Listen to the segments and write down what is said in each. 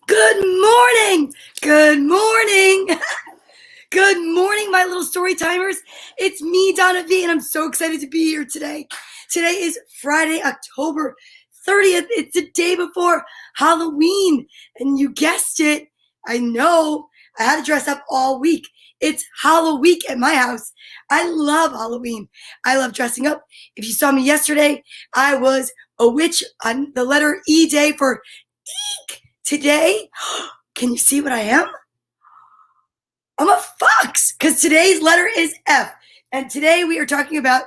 Good morning. Good morning. Good morning, my little story timers. It's me, Donna Vee, and I'm so excited to be here today. Today is Friday, October 30th. It's the day before Halloween. And you guessed it. I know. I had to dress up all week. It's HALLOWEEK at my house. I love Halloween. I love dressing up. If you saw me yesterday, I was a witch on the letter E day for eek. Today, can you see what I am? I'm a fox because today's letter is F. And today we are talking about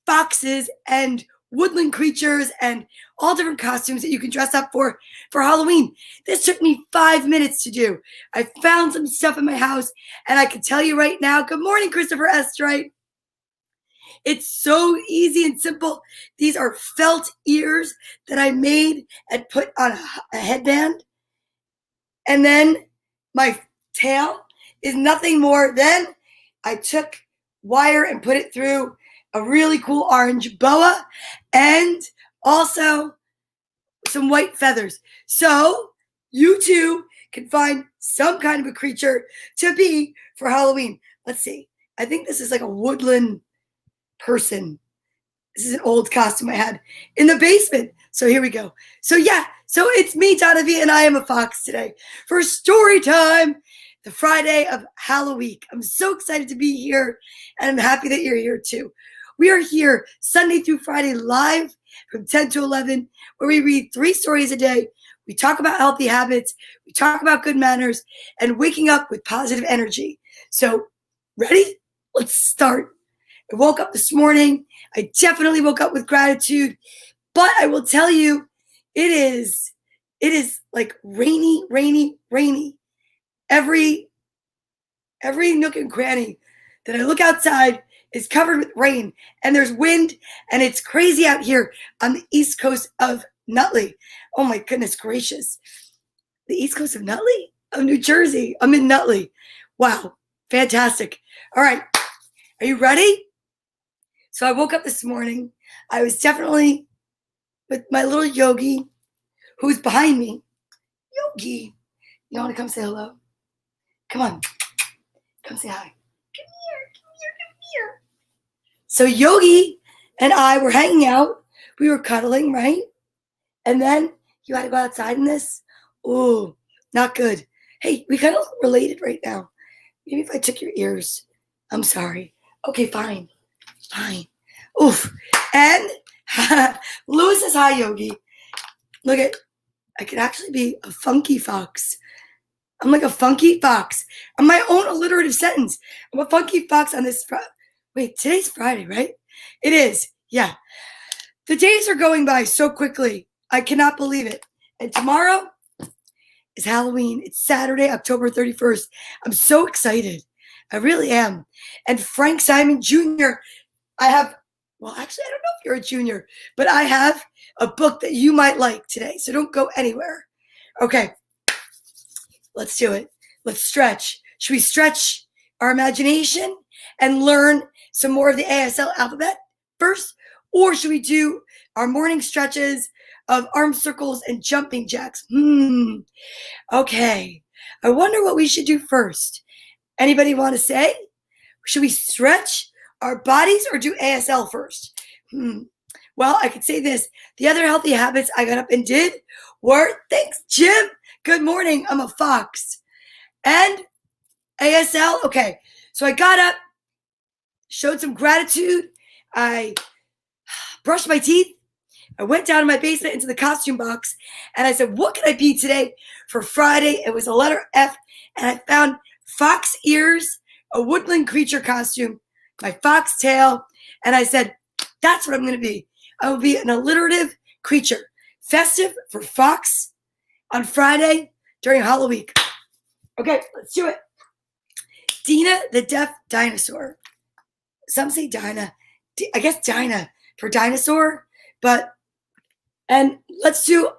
foxes and woodland creatures and all different costumes that you can dress up for Halloween. This took me 5 minutes to do. I found some stuff in my house and I can tell you right now, good morning, Christopher Estrite. It's so easy and simple. These are felt ears that I made and put on a headband. And then my tail is nothing more than I took wire and put it through a really cool orange boa and also some white feathers. So you too can find some kind of a creature to be for Halloween. Let's see. I think this is like a woodland person. This is an old costume I had in the basement. So here we go. So it's me, Donna Vee, and I am a fox today for story time, the Friday of HALLOWEEK. I'm so excited to be here, and I'm happy that you're here too. We are here Sunday through Friday live from 10 to 11, where we read 3 stories a day. We talk about healthy habits, we talk about good manners, and waking up with positive energy. So, ready? Let's start. I woke up this morning. I definitely woke up with gratitude, but I will tell you, it is like rainy. Every nook and cranny that I look outside is covered with rain, and there's wind, and it's crazy out here on the east coast of Nutley. Oh my goodness gracious. The east coast of Nutley? Of New Jersey. I'm in Nutley. Wow. Fantastic. All right. Are you ready? So I woke up this morning. I was definitely with my little Yogi, who's behind me. Yogi, you want to come say hello? Come on. Come say hi. Come here. So Yogi and I were hanging out. We were cuddling, right? And then you had to go outside in this. Ooh, not good. Hey, we kind of look related right now. Maybe if I took your ears. I'm sorry. Okay, fine. Oof. And Louis says hi, Yogi. Look at, I could actually be a funky fox. I'm like a funky fox. I'm my own alliterative sentence. I'm a funky fox on this wait, today's Friday, right? It is. Yeah. The days are going by so quickly. I cannot believe it. And tomorrow is Halloween. It's Saturday, October 31st. I'm so excited. I really am. And Frank Simon Jr., well, actually, I don't know if you're a junior, but I have a book that you might like today. So don't go anywhere. Okay. Let's do it. Let's stretch. Should we stretch our imagination and learn some more of the ASL alphabet first? Or should we do our morning stretches of arm circles and jumping jacks? Okay. I wonder what we should do first. Anybody want to say? Should we stretch our bodies or do ASL first? Well, I could say this. The other healthy habits I got up and did were, thanks, Jim. Good morning. I'm a fox. And ASL. Okay. So I got up, showed some gratitude. I brushed my teeth. I went down in my basement into the costume box and I said, what can I be today for Friday? It was a letter F, and I found fox ears, a woodland creature costume, my fox tail, and I said, that's what I'm going to be. I will be an alliterative creature, festive for fox on Friday during HALLOWEEK. Okay, let's do it. Dina the deaf dinosaur. Some say Dinah. I guess Dinah for dinosaur, and let's do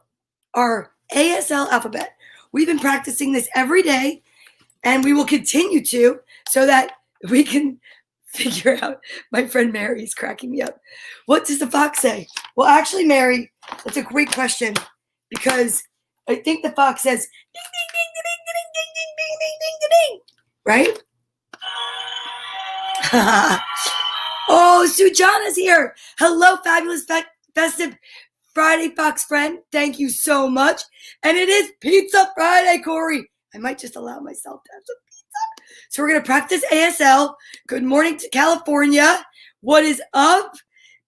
our ASL alphabet. We've been practicing this every day, and we will continue to so that we can figure out. My friend Mary's cracking me up. What does the fox say? Well, actually, Mary, that's a great question because I think the fox says, ding, ding, ding, ding, ding, ding, ding, ding, ding, ding, ding, ding, ding. Right? Oh, Sujana's here. Hello, fabulous festive Friday, Fox friend. Thank you so much. And it is Pizza Friday, Corey. I might just allow myself to have some pizza. So we're going to practice ASL. Good morning to California. What is up?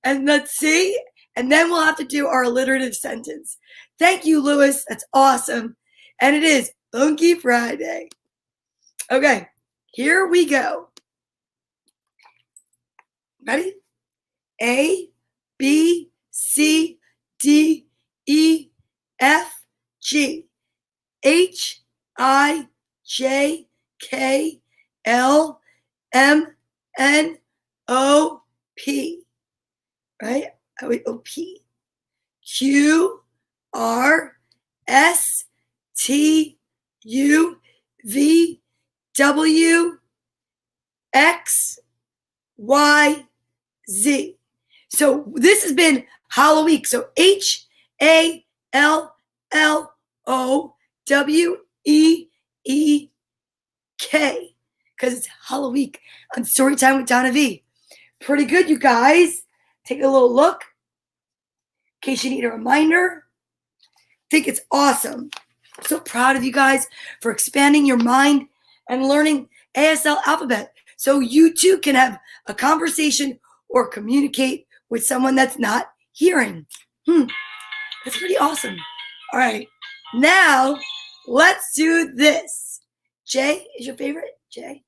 And let's see. And then we'll have to do our alliterative sentence. Thank you, Lewis. That's awesome. And it is Funky Friday. Okay, here we go. Ready? A, B, C, D, E, F, G, H, I, J, K, L, M, N, O, P. Right? O, P. Q, R, S, T, U, V, W, X, Y, Z. So this has been HALLOWEEK. So HALLOWEEK, because it's HALLOWEEK on Storytime with Donna Vee. Pretty good, you guys. Take a little look in case you need a reminder. I think it's awesome. I'm so proud of you guys for expanding your mind and learning ASL alphabet so you too can have a conversation or communicate with someone that's not hearing. That's pretty awesome. All right, now let's do this. J is your favorite? J?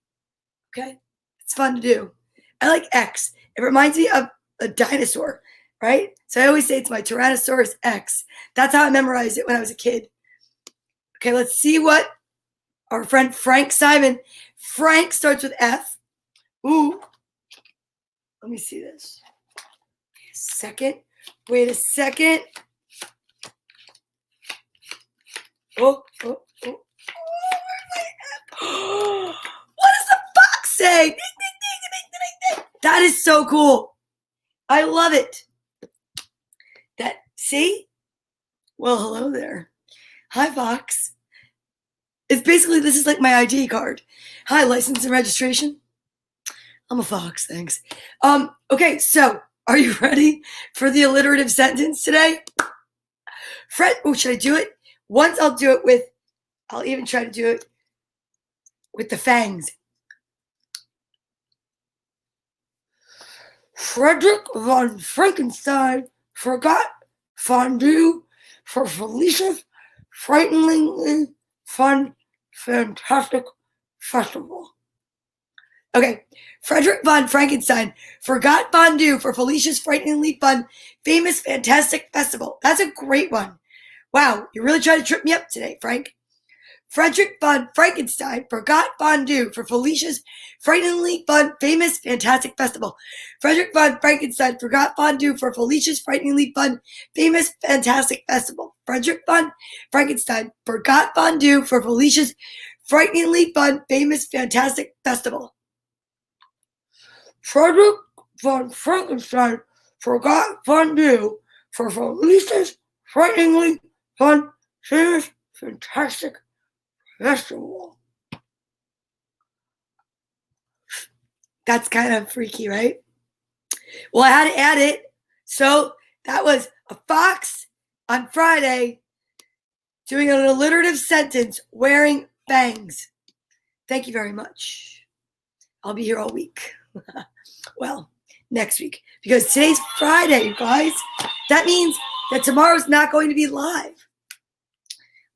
Okay, it's fun to do. I like X. It reminds me of a dinosaur, right? So I always say it's my Tyrannosaurus X. That's how I memorized it when I was a kid. Okay, let's see what our friend Frank Simon. Frank starts with F. Ooh. Let me see this. Wait a second. Oh, where's my F? What does the fox say? Ding, ding, ding, ding, ding, ding. That is so cool. I love it. See? Well, hello there. Hi, Fox. It's basically, this is like my ID card. Hi, license and registration. I'm a fox, thanks. Okay, so are you ready for the alliterative sentence today? Should I do it? Once I'll do it with, I'll even try to do it with the fangs. Frederick von Frankenstein forgot fondue for Felicia's frighteningly fun, fantastic festival. Okay, Frederick von Frankenstein forgot fondue for Felicia's frighteningly fun, famous, fantastic festival. That's a great one. Wow, you really tried to trip me up today, Frank. Frederick von Frankenstein forgot fondue for Felicia's frighteningly fun, famous, fantastic festival. Frederick von Frankenstein forgot fondue for Felicia's frighteningly fun, famous, fantastic festival. Frederick von Frankenstein forgot fondue for Felicia's frighteningly fun, famous, fantastic festival. Frederick von Frankenstein forgot fondue for Felicia's frighteningly fun, famous, fantastic festival. That's kind of freaky, right? Well, I had to add it. So that was a fox on Friday doing an alliterative sentence wearing fangs. Thank you very much. I'll be here all week. Well, next week, because today's Friday, you guys. That means that tomorrow's not going to be live.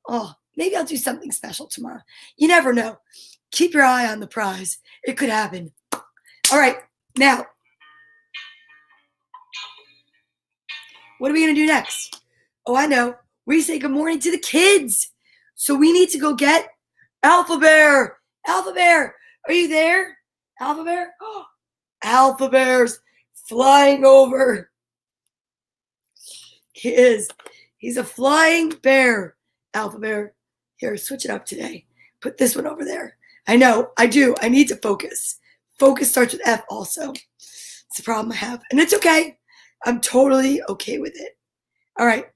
Oh, maybe I'll do something special tomorrow. You never know. Keep your eye on the prize. It could happen. All right, now, what are we going to do next? Oh, I know. We say good morning to the kids. So we need to go get Alpha Bear. Alpha Bear, are you there? Alpha Bear? Oh, Alpha Bear's flying over. He is. He's a flying bear. Alpha Bear. Here, switch it up today. Put this one over there. I know, I do. I need to focus. Focus starts with F also. It's a problem I have. And it's okay. I'm totally okay with it. All right.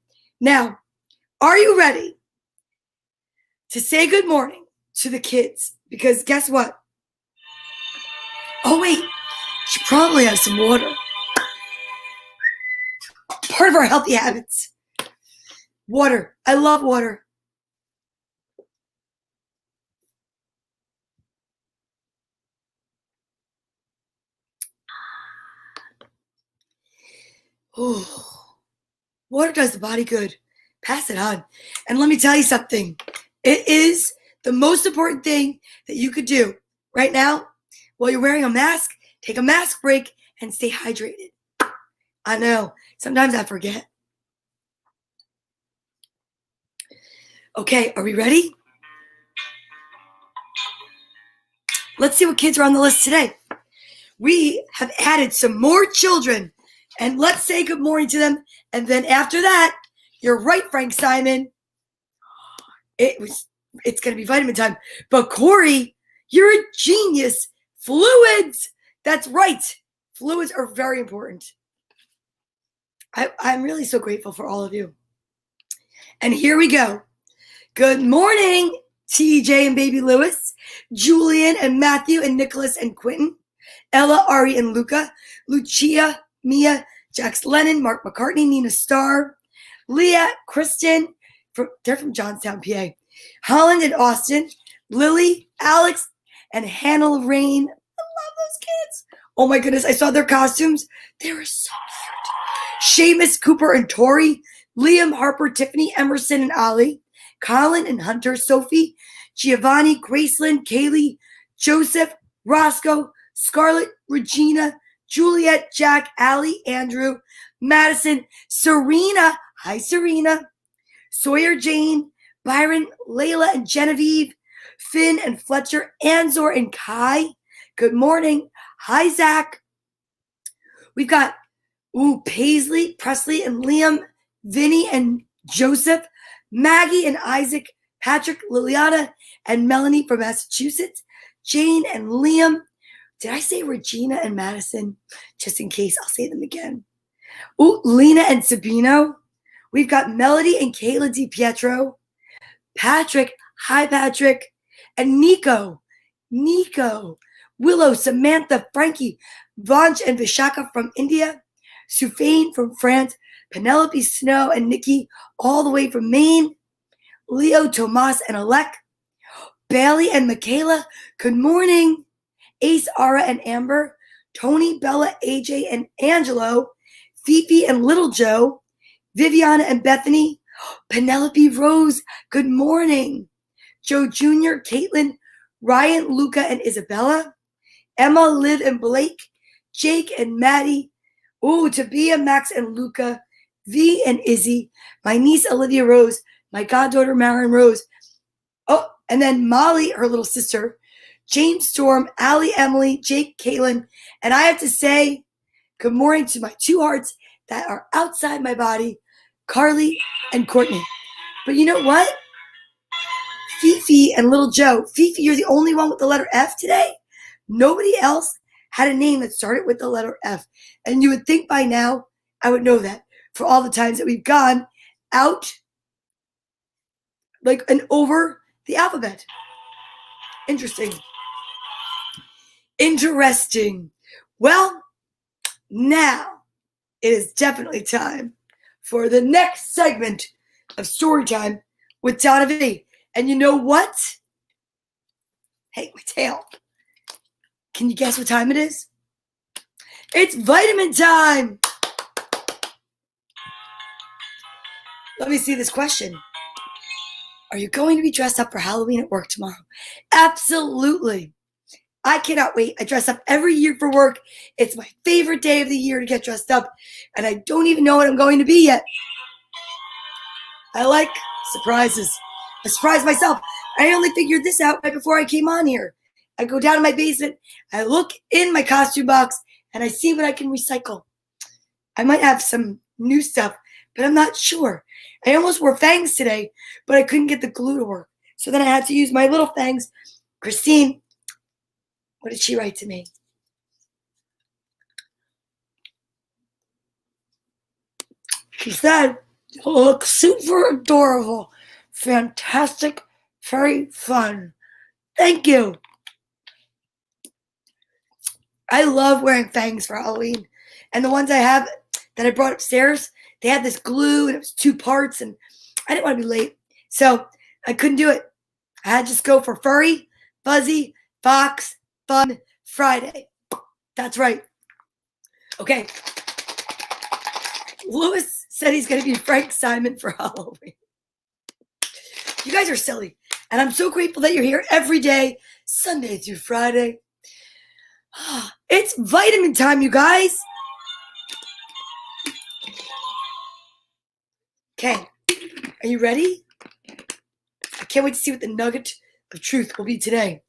Now, are you ready to say good morning to the kids, because guess what? Oh, wait, she probably has some water. Part of our healthy habits. Water. I love water. Oh, water does the body good. Pass it on. And let me tell you something. It is the most important thing that you could do right now while you're wearing a mask. Take a mask break and stay hydrated. I know. Sometimes I forget. Okay, are we ready? Let's see what kids are on the list today. We have added some more children, and let's say good morning to them. And then after that, you're right, Frank Simon. It's going to be vitamin time. But Corey, you're a genius. Fluids. That's right. Fluids are very important. I'm really so grateful for all of you. And here we go. Good morning, TJ and baby Lewis, Julian and Matthew and Nicholas and Quentin, Ella, Ari and Luca, Lucia, Mia, Jax Lennon, Mark McCartney, Nina Starr, Leah, Kristen, they're from Johnstown, PA, Holland and Austin, Lily, Alex, and Hannah Lorraine. I love those kids. Oh my goodness, I saw their costumes. They were so cute. Seamus, Cooper, and Tori, Liam, Harper, Tiffany, Emerson, and Ollie, Colin and Hunter, Sophie, Giovanni, Graceland, Kaylee, Joseph, Roscoe, Scarlett, Regina, Juliet, Jack, Allie, Andrew, Madison, Serena, hi Serena, Sawyer, Jane, Byron, Layla, and Genevieve, Finn and Fletcher, Anzor and Kai. Good morning. Hi, Zach. We've got Paisley, Presley, and Liam, Vinny and Joseph, Maggie and Isaac, Patrick, Liliana, and Melanie from Massachusetts, Jane and Liam. Did I say Regina and Madison? Just in case, I'll say them again. Lena and Sabino. We've got Melody and Kayla DiPietro, Patrick, hi Patrick, and Nico, Willow, Samantha, Frankie, Vanch and Vishaka from India, Sufain from France, Penelope, Snow, and Nikki all the way from Maine, Leo, Tomas, and Alec, Bailey and Michaela, good morning, Ace, Ara, and Amber, Tony, Bella, AJ, and Angelo, Fifi and Little Joe, Viviana and Bethany, Penelope, Rose, good morning, Joe Jr., Caitlin, Ryan, Luca, and Isabella, Emma, Liv, and Blake, Jake and Maddie, Tabia, Max, and Luca, V and Izzy, my niece Olivia Rose, my goddaughter Marin Rose, and then Molly, her little sister, James Storm, Allie, Emily, Jake, Caitlin, and I have to say good morning to my two hearts that are outside my body, Carly and Courtney. But you know what? Fifi and little Joe. Fifi, you're the only one with the letter F today. Nobody else had a name that started with the letter F. And you would think by now I would know that for all the times that we've gone out and over the alphabet. Interesting. Well, now it is definitely time for the next segment of Storytime with Donna Vee. And you know what? Hey, my tail. Can you guess what time it is? It's vitamin time. Let me see this question. Are you going to be dressed up for Halloween at work tomorrow? Absolutely. I cannot wait. I dress up every year for work. It's my favorite day of the year to get dressed up, and I don't even know what I'm going to be yet. I like surprises. I surprise myself. I only figured this out right before I came on here. I go down to my basement, I look in my costume box, and I see what I can recycle. I might have some new stuff, but I'm not sure. I almost wore fangs today, but I couldn't get the glue to work. So then I had to use my little fangs. Christine, what did she write to me? She said, "You look super adorable. Fantastic Very fun. Thank you. I love wearing fangs for Halloween. And the ones I have that I brought upstairs, they had this glue and it was 2 parts and I didn't want to be late. So I couldn't do it. I had to just go for furry, fuzzy, fox, fun, Friday. That's right. Okay. Lewis said he's going to be Frank Simon for Halloween. You guys are silly. And I'm so grateful that you're here every day, Sunday through Friday. It's vitamin time, you guys. Okay. Are you ready? I can't wait to see what the nugget of truth will be today.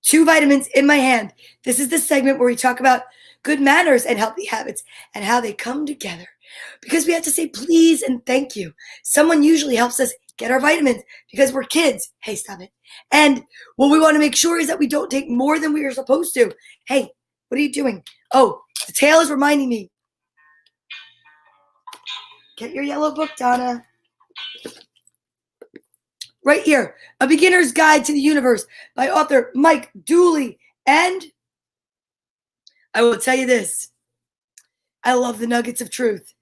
2 vitamins in my hand. This is the segment where we talk about good manners and healthy habits and how they come together. Because we have to say please and thank you. Someone usually helps us get our vitamins because we're kids. Hey, stop it. And what we want to make sure is that we don't take more than we are supposed to. Hey, what are you doing? Oh, the tail is reminding me. Get your yellow book, Donna. Right here, A Beginner's Guide to the Universe by author Mike Dooley. And I will tell you this. I love the nuggets of truth.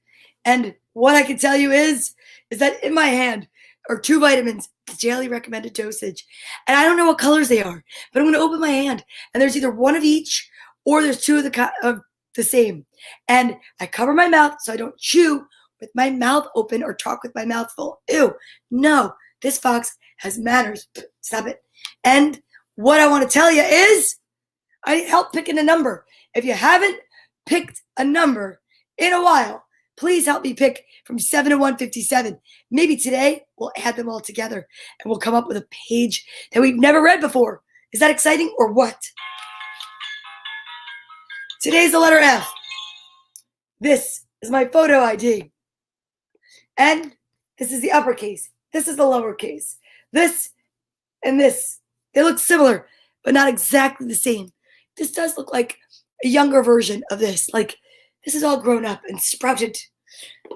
And what I can tell you is that in my hand are 2 vitamins, the daily recommended dosage. And I don't know what colors they are, but I'm going to open my hand. And there's either 1 of each or there's 2 of the same. And I cover my mouth so I don't chew with my mouth open or talk with my mouth full. Ew, no. This fox has manners. Stop it. And what I want to tell you is I need help picking a number. If you haven't picked a number in a while, please help me pick from 7 to 157. Maybe today we'll add them all together and we'll come up with a page that we've never read before. Is that exciting or what? Today's the letter F. This is my photo ID. And this is the uppercase. This is the lowercase. This and this, they look similar, but not exactly the same. This does look like a younger version of this. Like, this is all grown up and sprouted.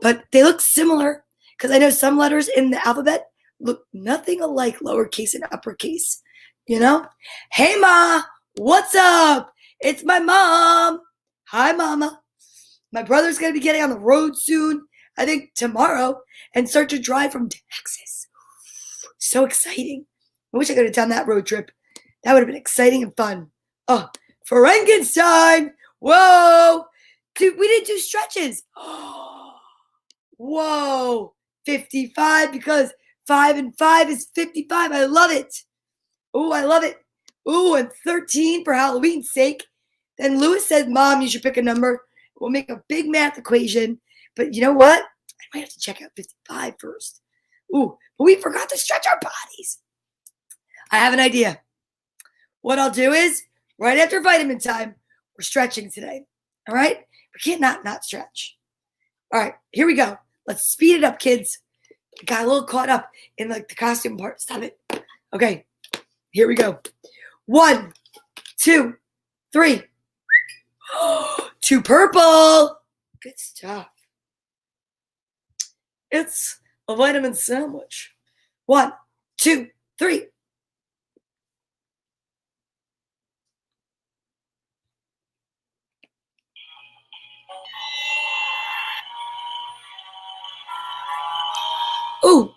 But they look similar because I know some letters in the alphabet look nothing alike lowercase and uppercase. You know? Hey, Ma, what's up? It's my mom. Hi, Mama. My brother's going to be getting on the road soon, I think tomorrow, and start to drive from Texas. So exciting. I wish I could have done that road trip. That would have been exciting and fun. Oh, Frankenstein. Whoa. Dude, we didn't do stretches. Whoa. 55 because 5 and 5 is 55. I love it. Oh, I love it. Ooh, and 13 for Halloween's sake. Then Lewis said, Mom, you should pick a number. We'll make a big math equation. But you know what? I might have to check out 55 first. Ooh, but we forgot to stretch our bodies. I have an idea. What I'll do is, right after vitamin time, we're stretching today. All right? We can't not stretch. All right, here we go. Let's speed it up, kids. I got a little caught up in like the costume part. Stop it. Okay, here we go. 1, 2, 3. 2 purple. Good stuff. It's a vitamin sandwich. 1, 2, 3. Oh,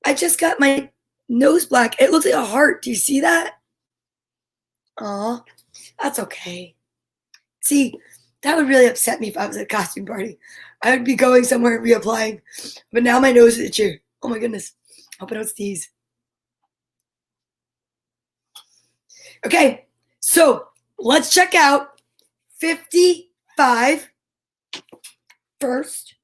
I just got my nose black. It looks like a heart. Do you see that? Aw, that's okay. See, that would really upset me if I was at a costume party. I would be going somewhere and reapplying. But now my nose is itchy. Oh my goodness. Hope I don't sneeze. Okay, so let's check out 55 first.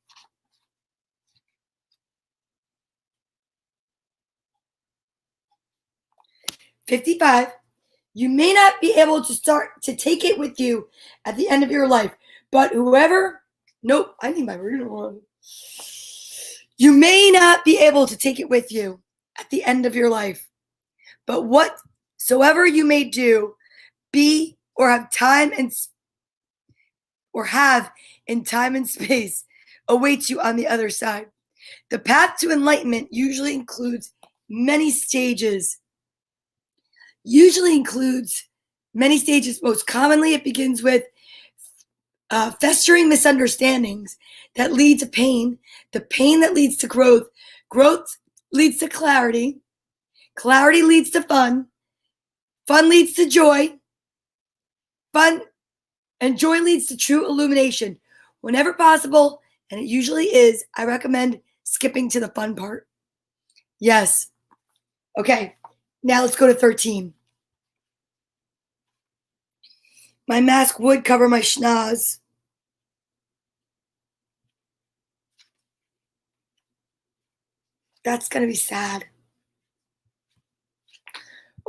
$55. You may not be able to start to take it with you at the end of your life, but whoever, nope, I need my reader one. You may not be able to take it with you at the end of your life, but whatsoever you may do, be or have time and in time and space awaits you on the other side. The path to enlightenment usually includes many stages. Usually includes many stages. Most commonly, it begins with festering misunderstandings that lead to pain, the pain that leads to growth, growth leads to clarity, clarity leads to fun, fun leads to joy, fun and joy leads to true illumination. Whenever possible, and it usually is, I recommend skipping to the fun part. Yes. Okay, now let's go to 13. My mask would cover my schnoz. That's going to be sad.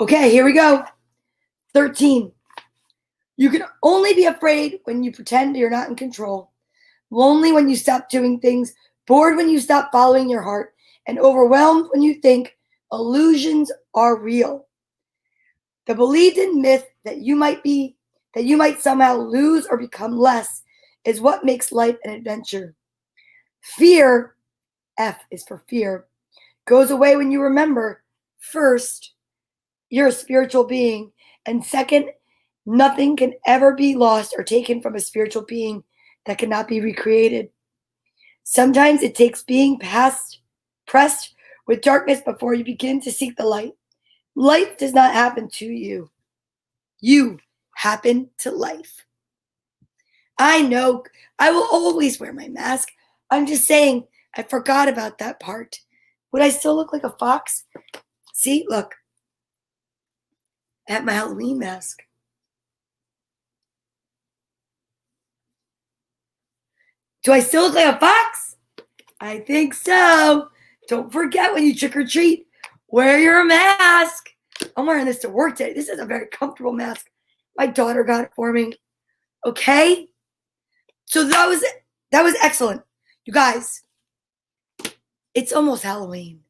Okay, here we go. 13. You can only be afraid when you pretend you're not in control, lonely when you stop doing things, bored when you stop following your heart, and overwhelmed when you think illusions are real. The believed in myth that you might somehow lose or become less is what makes life an adventure. Fear, F is for fear, goes away when you remember, first, you're a spiritual being, and second, nothing can ever be lost or taken from a spiritual being that cannot be recreated. Sometimes it takes being pressed with darkness before you begin to seek the light. Life does not happen to you. You happen to life. I know I will always wear my mask. I'm just saying I forgot about that part. Would I still look like a fox? See, look. I have my Halloween mask. Do I still look like a fox? I think so. Don't forget when you trick or treat, wear your mask. I'm wearing this to work today. This is a very comfortable mask. My daughter got it for me. Okay? So that was excellent. You guys, it's almost Halloween.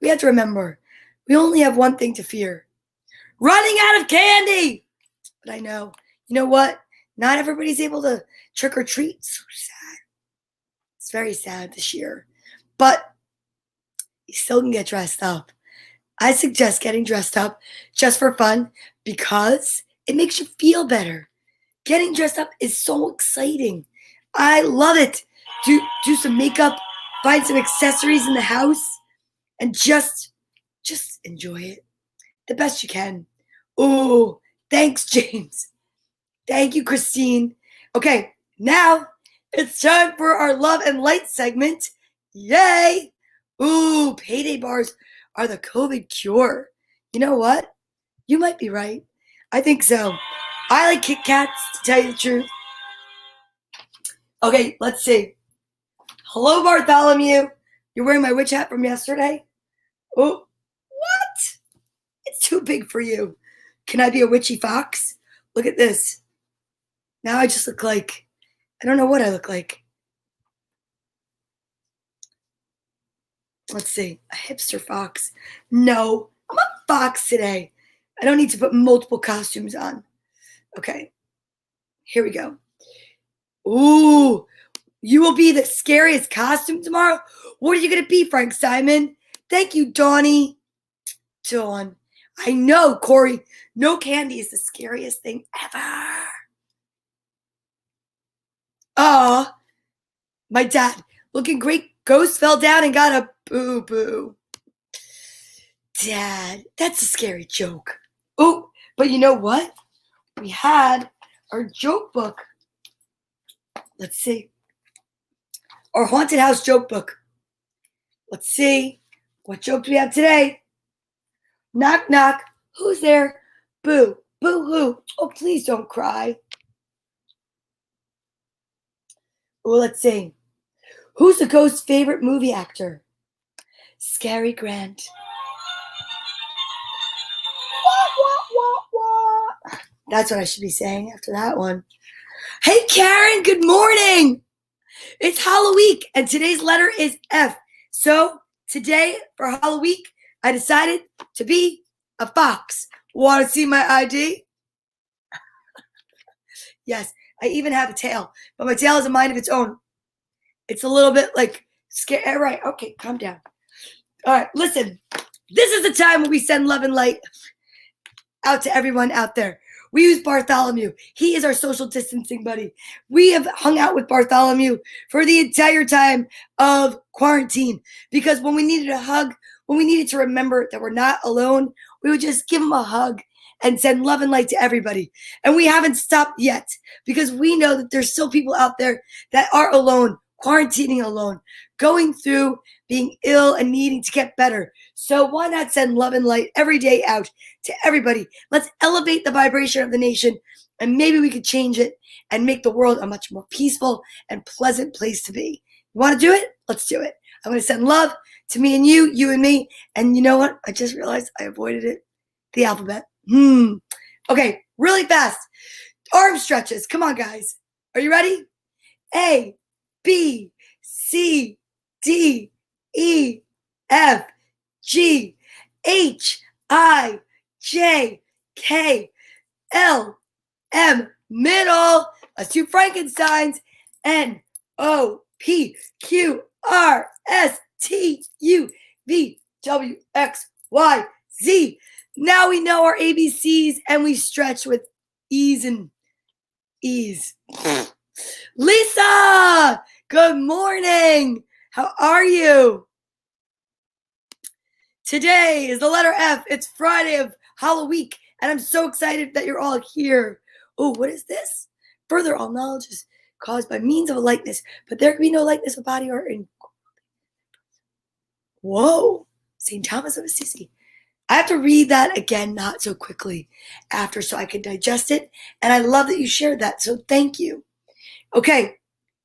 We have to remember, we only have one thing to fear. Running out of candy! But I know, you know what? Not everybody's able to trick or treat. It's so sad. It's very sad this year. But you still can get dressed up. I suggest getting dressed up just for fun because it makes you feel better. Getting dressed up is so exciting. I love it. Do some makeup, find some accessories in the house, and just enjoy it the best you can. Oh, thanks, James. Thank you, Christine. Okay, now it's time for our Love and Light segment. Yay! Ooh, payday bars are the COVID cure. You know what? You might be right. I think so. I like Kit Kats, to tell you the truth. Okay, let's see. Hello, Bartholomew. You're wearing my witch hat from yesterday? Oh, what? It's too big for you. Can I be a witchy fox? Look at this. Now I just look like, I don't know what I look like. Let's see, a hipster fox. No, I'm a fox today. I don't need to put multiple costumes on. Okay, here we go. Ooh, you will be the scariest costume tomorrow? What are you going to be, Frank Simon? Thank you, Donnie. Dawn. I know, Corey. No candy is the scariest thing ever. Oh, my dad. Looking great. Ghost fell down and got a boo-boo. Dad, that's a scary joke. Oh, but you know what? We had our joke book. Let's see. Our haunted house joke book. Let's see. What joke do we have today? Knock, knock. Who's there? Boo. Boo-hoo. Oh, please don't cry. Oh, let's see. Who's the ghost's favorite movie actor? Scary Grant. That's what I should be saying after that one. Hey, Karen, good morning. It's HALLOWEEK, and today's letter is F. So today, for HALLOWEEK, I decided to be a fox. Want to see my ID? Yes, I even have a tail, but my tail has a mind of its own. It's a little bit like scary. All right, okay, calm down. All right, listen. This is the time when we send love and light out to everyone out there. We use Bartholomew. He is our social distancing buddy. We have hung out with Bartholomew for the entire time of quarantine because when we needed a hug, when we needed to remember that we're not alone, we would just give him a hug and send love and light to everybody. And we haven't stopped yet because we know that there's still people out there that are alone, quarantining alone, going through being ill and needing to get better. So why not send love and light every day out to everybody? Let's elevate the vibration of the nation, and maybe we could change it and make the world a much more peaceful and pleasant place to be. You want to do it? Let's do it. I'm going to send love to me and you and me. And you know what? I just realized I avoided it. The alphabet. Okay, really fast. Arm stretches. Come on, guys. Are you ready? A, B, C, D, E, F, G, H, I, J, K, L, M, middle. Let's do Frankensteins. N, O, P, Q, R, S, T, U, V, W, X, Y, Z. Now we know our ABCs and we stretch with ease and ease. Lisa, good morning. How are you? Today is the letter F. It's Friday of HALLOWEEK, and I'm so excited that you're all here. Oh, what is this? Further, all knowledge is caused by means of a likeness, but there can be no likeness of body or in. Whoa, St. Thomas of Assisi. I have to read that again, not so quickly after, so I can digest it. And I love that you shared that, so thank you. Okay,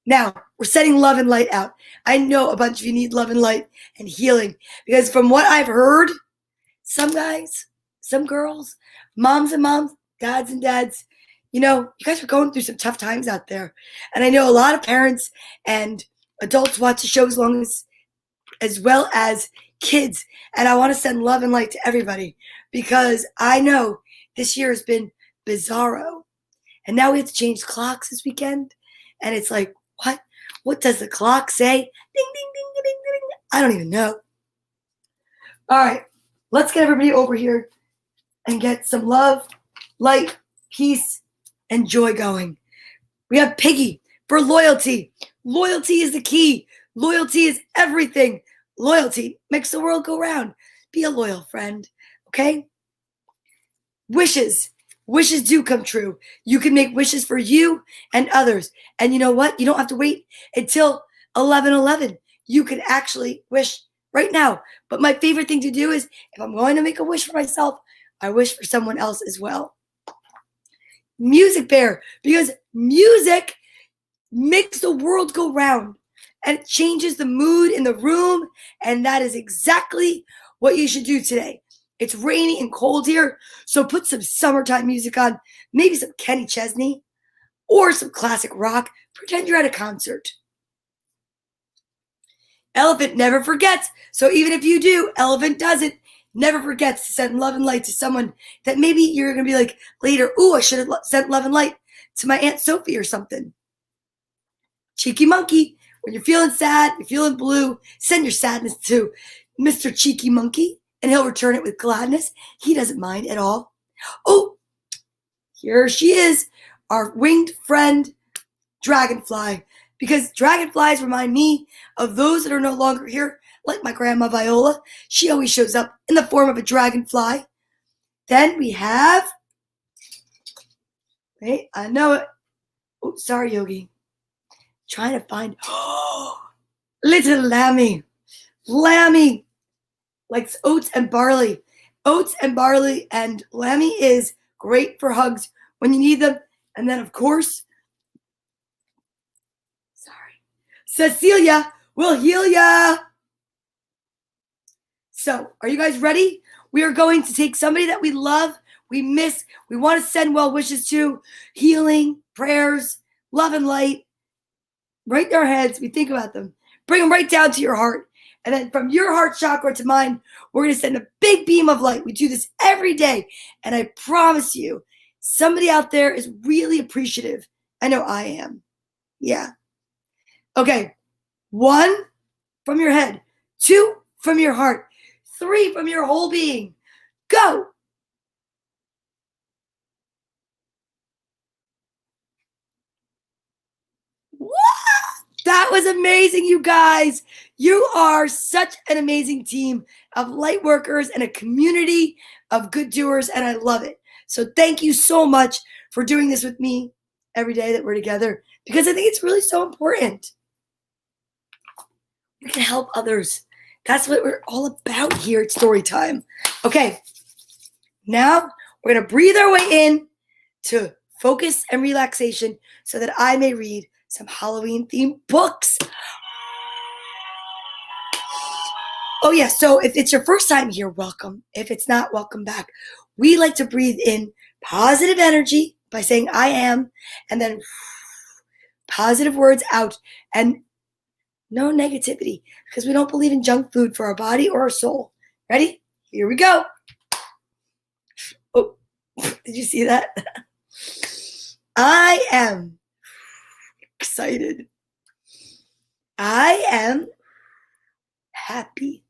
now we're sending love and light out. I know a bunch of you need love and light and healing because from what I've heard, some guys, some girls, moms and moms, dads and dads, you guys are going through some tough times out there. And I know a lot of parents and adults watch the show as well as kids. And I want to send love and light to everybody because I know this year has been bizarro. And now we have to change clocks this weekend. And it's like, what? What does the clock say? Ding, ding, ding, ding, ding, ding. I don't even know. All right, let's get everybody over here and get some love, light, peace, and joy going. We have Piggy for loyalty. Loyalty is the key. Loyalty is everything. Loyalty makes the world go round. Be a loyal friend, okay? Wishes. Wishes do come true. You can make wishes for you and others. And you know what? You don't have to wait until 11:11. You can actually wish right now. But my favorite thing to do is if I'm going to make a wish for myself, I wish for someone else as well. Music bear, because music makes the world go round. And it changes the mood in the room. And that is exactly what you should do today. It's rainy and cold here, so put some summertime music on, maybe some Kenny Chesney or some classic rock. Pretend you're at a concert. Elephant never forgets. So even if you do, elephant doesn't. Never forgets to send love and light to someone that maybe you're going to be like later, ooh, I should have sent love and light to my Aunt Sophie or something. Cheeky monkey. When you're feeling sad, you're feeling blue, send your sadness to Mr. Cheeky Monkey, and he'll return it with gladness. He doesn't mind at all. Oh, here she is, our winged friend, Dragonfly. Because dragonflies remind me of those that are no longer here, like my grandma Viola. She always shows up in the form of a dragonfly. Then we have, wait, I know it. Oh, sorry, Yogi. Trying to find, little Lammy. Lammy likes oats and barley. Oats and barley, and Lammy is great for hugs when you need them. And then, of course, Cecilia will heal ya. So, are you guys ready? We are going to take somebody that we love, we miss, we want to send well wishes to, healing, prayers, love and light. Right in our heads, we think about them. Bring them right down to your heart. And then from your heart chakra to mine, we're going to send a big beam of light. We do this every day. And I promise you, somebody out there is really appreciative. I know I am. Yeah. Okay. 1 from your head. 2 from your heart. 3 from your whole being. Go! What? That was amazing, you guys. You are such an amazing team of light workers and a community of good doers, and I love it. So thank you so much for doing this with me every day that we're together, because I think it's really so important. We can help others. That's what we're all about here at Storytime. Okay, now we're going to breathe our way in to focus and relaxation so that I may read some Halloween-themed books. Oh, yeah, so if it's your first time here, welcome. If it's not, welcome back. We like to breathe in positive energy by saying I am, and then positive words out, and no negativity, because we don't believe in junk food for our body or our soul. Ready? Here we go. Oh, did you see that? I am excited. I am happy.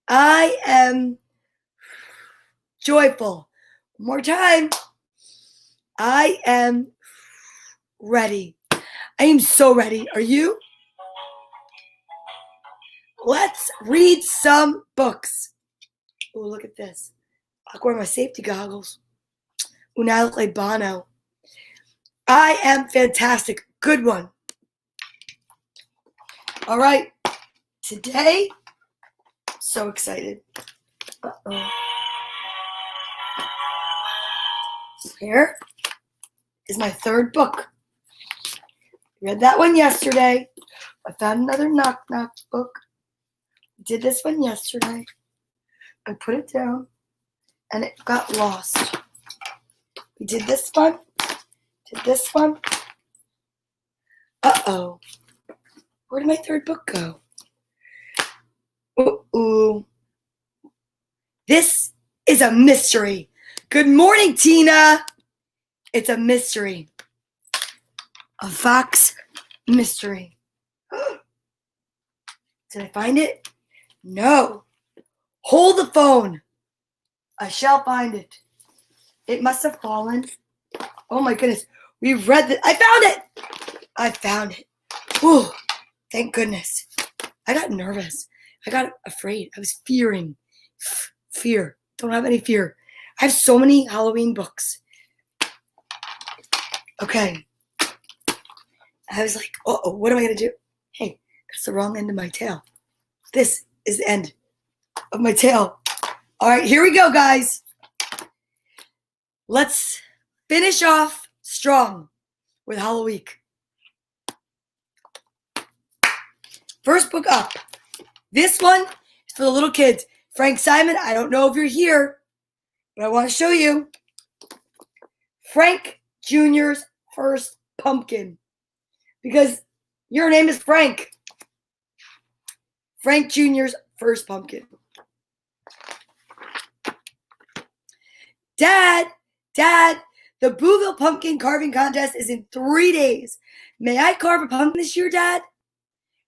I am joyful. One more time. I am ready. I am so ready. Are you? Let's read some books. Oh, look at this. I'll wear my safety goggles. Oh, now I look like Bono. I am fantastic. Good one. All right. Today, so excited. Uh-oh. Here is my third book. Read that one yesterday. I found another Knock Knock book. Did this one yesterday. I put it down and it got lost. We did this one. Did this one. Uh-oh. Where did my third book go? Ooh. This is a mystery. Good morning, Tina. It's a mystery. A Fox mystery. Did I find it? No. Hold the phone. I shall find it. It must have fallen. Oh my goodness. We've read this. I found it. I found it. Ooh, thank goodness. I got nervous. I got afraid. I was fearing. Fear. Don't have any fear. I have so many Halloween books. Okay. I was like, uh-oh, what am I going to do? Hey, that's the wrong end of my tail. This is the end of my tail. All right, here we go, guys. Let's finish off strong with HALLOWEEK. First book up. This one is for the little kids. Frank Simon, I don't know if you're here, but I want to show you. Frank Jr.'s first pumpkin. Because your name is Frank. Frank Jr.'s first pumpkin. Dad, the Booville Pumpkin Carving Contest is in 3 days. May I carve a pumpkin this year, Dad?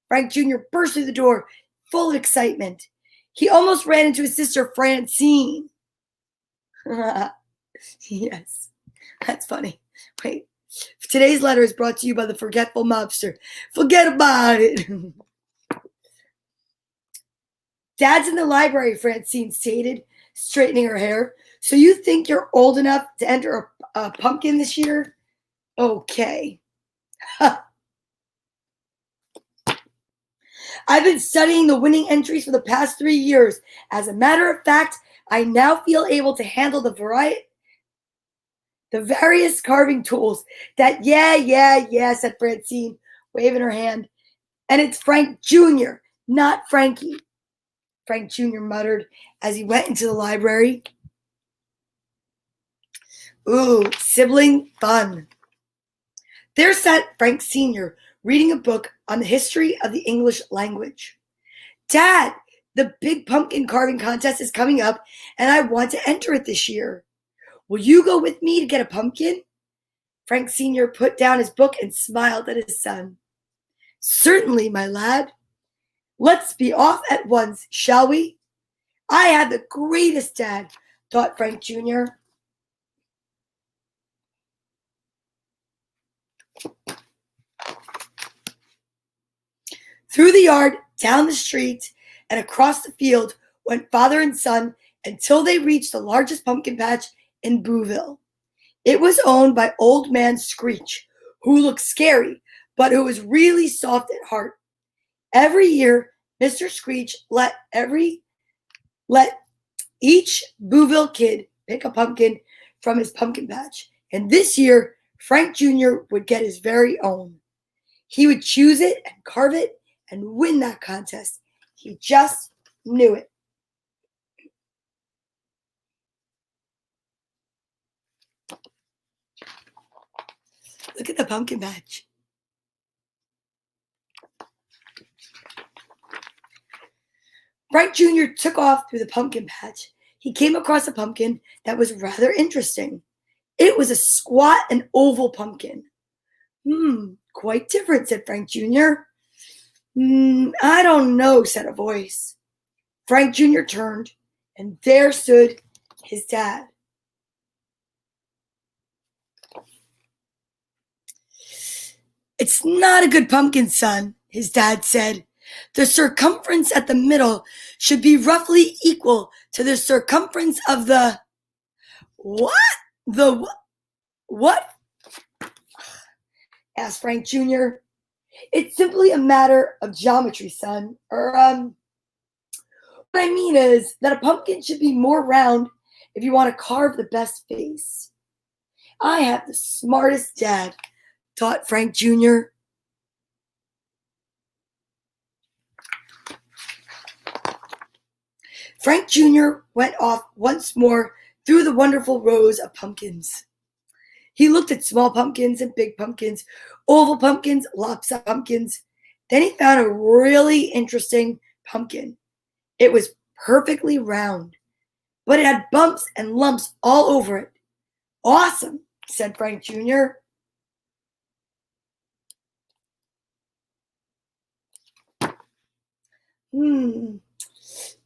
Frank Jr. burst through the door, full of excitement. He almost ran into his sister, Francine. Yes, that's funny. Wait. Today's letter is brought to you by the Forgetful Mobster. Forget about it. Dad's in the library, Francine stated, straightening her hair. So you think you're old enough to enter a pumpkin this year? Okay. I've been studying the winning entries for the past 3 years. As a matter of fact, I now feel able to handle the various carving tools. That, yeah, said Francine, waving her hand. And it's Frank Jr., not Frankie, Frank Jr. muttered as he went into the library. Ooh, sibling fun. There sat Frank Sr. reading a book on the history of the English language. Dad, the big pumpkin carving contest is coming up, and I want to enter it this year. Will you go with me to get a pumpkin? Frank Sr. put down his book and smiled at his son. Certainly, my lad. Let's be off at once, shall we? I had the greatest dad, thought Frank Jr. Through the yard, down the street, and across the field went father and son until they reached the largest pumpkin patch in Booville. It was owned by Old Man Screech, who looked scary, but who was really soft at heart. Every year, Mr. Screech let each Booville kid pick a pumpkin from his pumpkin patch, and this year, Frank Jr. would get his very own. He would choose it and carve it and win that contest. He just knew it. Look at the pumpkin patch. Frank Jr. took off through the pumpkin patch. He came across a pumpkin that was rather interesting. It was a squat and oval pumpkin. Quite different, said Frank Jr. I don't know, said a voice. Frank Jr. turned, and there stood his dad. It's not a good pumpkin, son, his dad said. The circumference at the middle should be roughly equal to the circumference of the... What? What? Asked Frank Jr. It's simply a matter of geometry, son. What I mean is that a pumpkin should be more round if you want to carve the best face. I have the smartest dad, thought Frank Jr. Frank Jr. went off once more through the wonderful rows of pumpkins. He looked at small pumpkins and big pumpkins, oval pumpkins, lopsided pumpkins. Then he found a really interesting pumpkin. It was perfectly round, but it had bumps and lumps all over it. Awesome, said Frank Jr.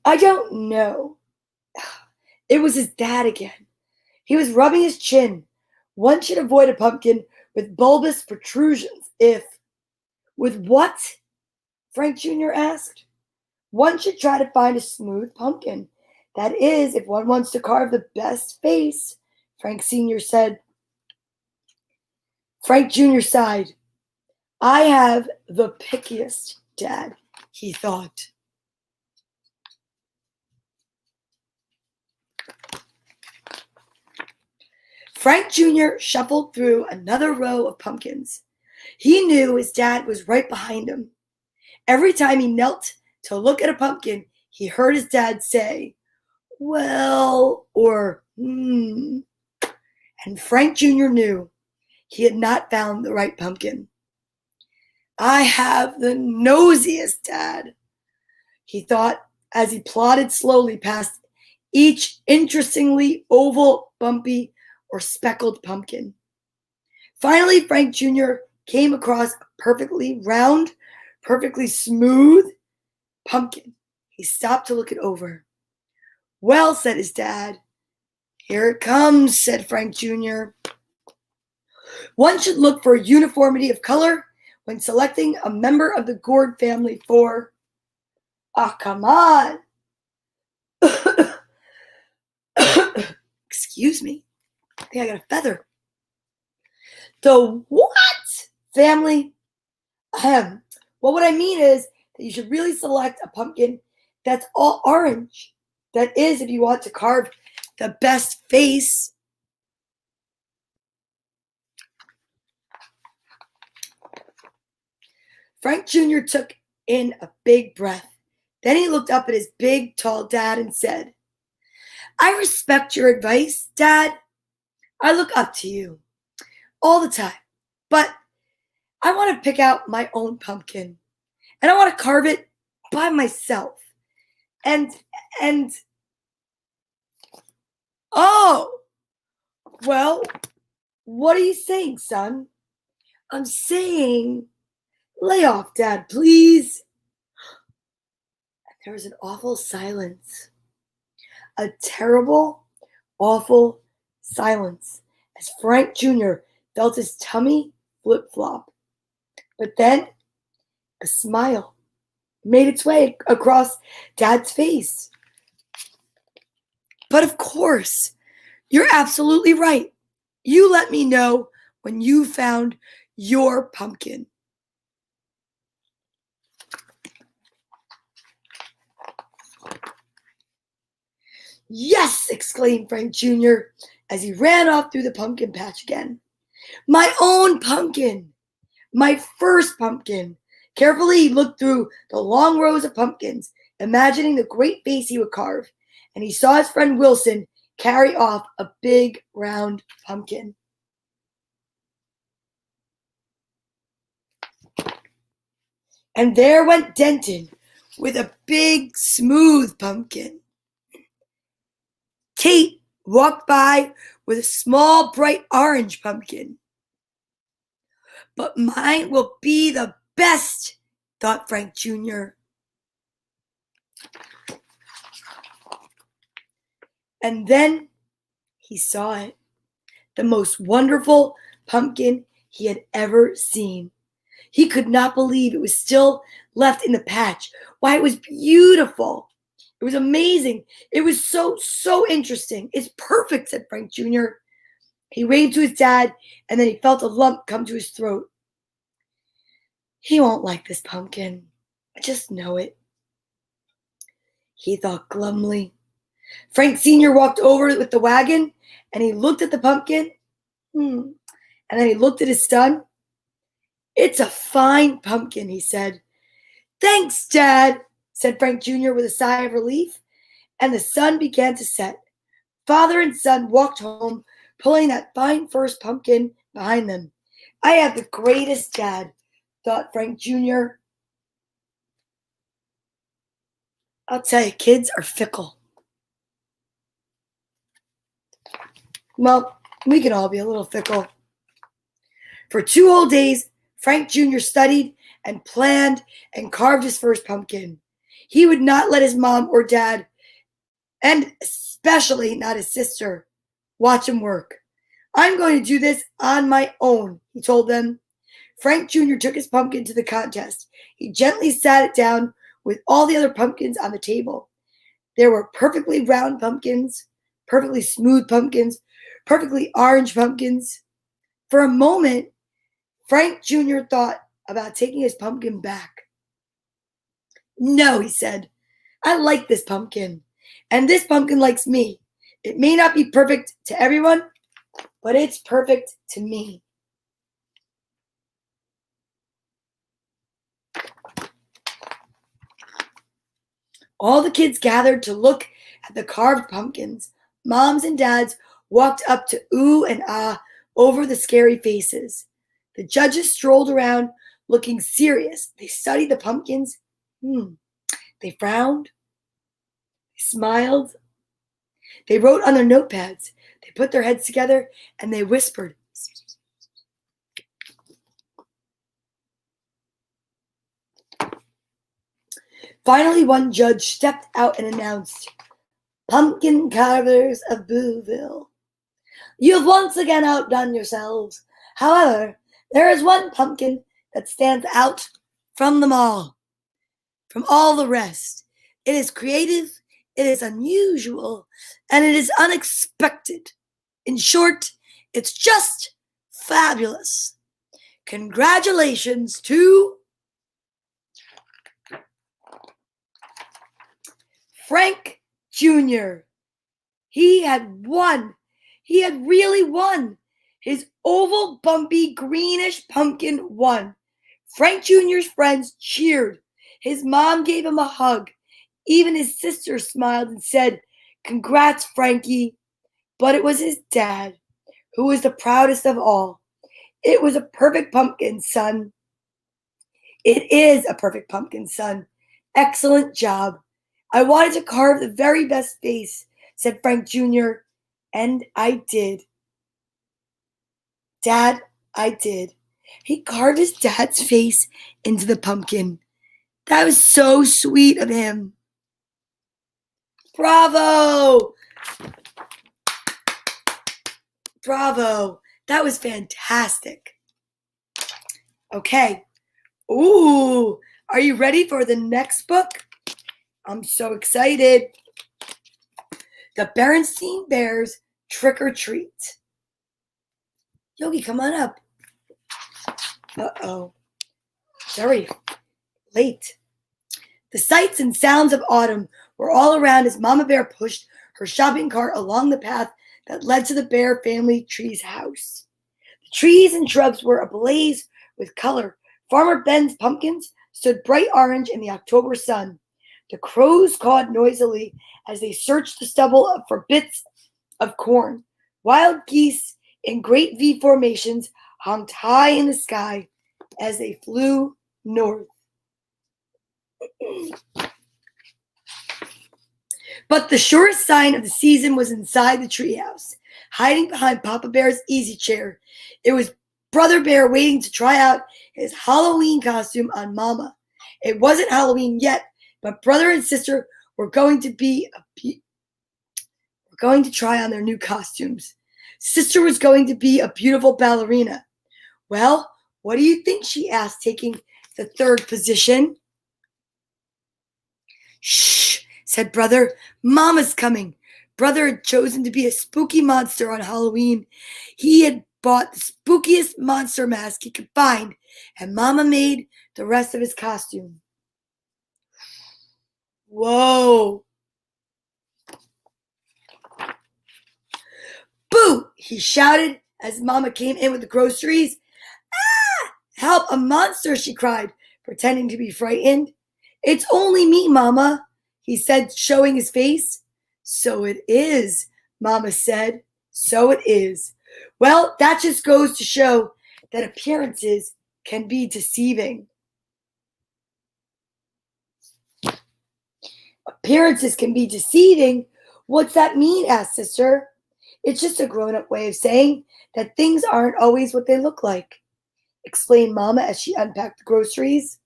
I don't know. It was his dad again. He was rubbing his chin. One should avoid a pumpkin with bulbous protrusions if... With what? Frank Jr. asked. One should try to find a smooth pumpkin. That is, if one wants to carve the best face, Frank Sr. said. Frank Jr. sighed. I have the pickiest dad, he thought. Frank Jr. shuffled through another row of pumpkins. He knew his dad was right behind him. Every time he knelt to look at a pumpkin, he heard his dad say, well, or And Frank Jr. knew he had not found the right pumpkin. I have the nosiest dad, he thought as he plodded slowly past each interestingly oval, bumpy, or speckled pumpkin. Finally, Frank Jr. came across a perfectly round, perfectly smooth pumpkin. He stopped to look it over. Well, said his dad. Here it comes, said Frank Jr. One should look for a uniformity of color when selecting a member of the gourd family for... come on. Excuse me. I think I got a feather. The what? Family? Well, what I mean is that you should really select a pumpkin that's all orange. That is, if you want to carve the best face. Frank Jr. took in a big breath. Then he looked up at his big, tall dad and said, I respect your advice, Dad. I look up to you all the time, but I want to pick out my own pumpkin, and I want to carve it by myself. Oh, well, what are you saying, son? I'm saying, lay off, Dad, please. There was an awful silence. A terrible, awful silence as Frank Jr. felt his tummy flip-flop. But then a smile made its way across Dad's face. But of course, you're absolutely right. You let me know when you found your pumpkin. Yes, exclaimed Frank Jr. as he ran off through the pumpkin patch again. My own pumpkin! My first pumpkin! Carefully he looked through the long rows of pumpkins, imagining the great face he would carve, and he saw his friend Wilson carry off a big round pumpkin. And there went Denton with a big, smooth pumpkin. Kate walked by with a small, bright orange pumpkin. But mine will be the best, thought Frank Jr. And then he saw it, the most wonderful pumpkin he had ever seen. He could not believe it was still left in the patch. Why, it was beautiful. It was amazing. It was so interesting. It's perfect, said Frank Jr. He waved to his dad, and then he felt a lump come to his throat. He won't like this pumpkin. I just know it, he thought glumly. Frank Sr. walked over with the wagon, and he looked at the pumpkin. And then he looked at his son. It's a fine pumpkin, he said. Thanks, Dad, said Frank Jr. with a sigh of relief, and the sun began to set. Father and son walked home, pulling that fine first pumpkin behind them. I have the greatest dad, thought Frank Jr. I'll tell you, kids are fickle. Well, we can all be a little fickle. For 2 whole days, Frank Jr. studied and planned and carved his first pumpkin. He would not let his mom or dad, and especially not his sister, watch him work. I'm going to do this on my own, he told them. Frank Jr. took his pumpkin to the contest. He gently sat it down with all the other pumpkins on the table. There were perfectly round pumpkins, perfectly smooth pumpkins, perfectly orange pumpkins. For a moment, Frank Jr. thought about taking his pumpkin back. No, he said, I like this pumpkin, and this pumpkin likes me. It may not be perfect to everyone, but it's perfect to me. All the kids gathered to look at the carved pumpkins. Moms and dads walked up to ooh and ah over the scary faces. The judges strolled around looking serious. They studied the pumpkins. They frowned. They smiled. They wrote on their notepads. They put their heads together and they whispered. Finally, one judge stepped out and announced, Pumpkin carvers of Booville, you have once again outdone yourselves. However, there is one pumpkin that stands out from them all, from all the rest. It is creative, it is unusual, and it is unexpected. In short, it's just fabulous. Congratulations to Frank Jr. He had won. He had really won. His oval, bumpy, greenish pumpkin won. Frank Jr.'s friends cheered. His mom gave him a hug. Even his sister smiled and said, Congrats, Frankie. But it was his dad who was the proudest of all. It was a perfect pumpkin, son. It is a perfect pumpkin, son. Excellent job. I wanted to carve the very best face, said Frank Jr., and I did. Dad, I did. He carved his dad's face into the pumpkin. That was so sweet of him. Bravo! Bravo! That was fantastic. Okay. Ooh, are you ready for the next book? I'm so excited. The Berenstein Bears Trick or Treat. Yogi, come on up. Uh-oh. Sorry, late. The sights and sounds of autumn were all around as Mama Bear pushed her shopping cart along the path that led to the Bear family tree's house. The trees and shrubs were ablaze with color. Farmer Ben's pumpkins stood bright orange in the October sun. The crows cawed noisily as they searched the stubble for bits of corn. Wild geese in great V formations honked high in the sky as they flew north. But the surest sign of the season was inside the treehouse, hiding behind Papa Bear's easy chair. It was Brother Bear waiting to try out his Halloween costume on Mama. It wasn't Halloween yet, but brother and sister were going to try on their new costumes. Sister was going to be a beautiful ballerina. Well, what do you think, she asked, taking the third position. Shh, said brother. Mama's coming. Brother had chosen to be a spooky monster on Halloween. He had bought the spookiest monster mask he could find, and Mama made the rest of his costume. Whoa. Boo! He shouted as Mama came in with the groceries. Ah! Help, a monster, she cried, pretending to be frightened. It's only me, Mama, he said, showing his face. So it is, Mama said. So it is. Well, that just goes to show that appearances can be deceiving. Appearances can be deceiving? What's that mean? Asked Sister. It's just a grown-up way of saying that things aren't always what they look like, explained Mama as she unpacked the groceries.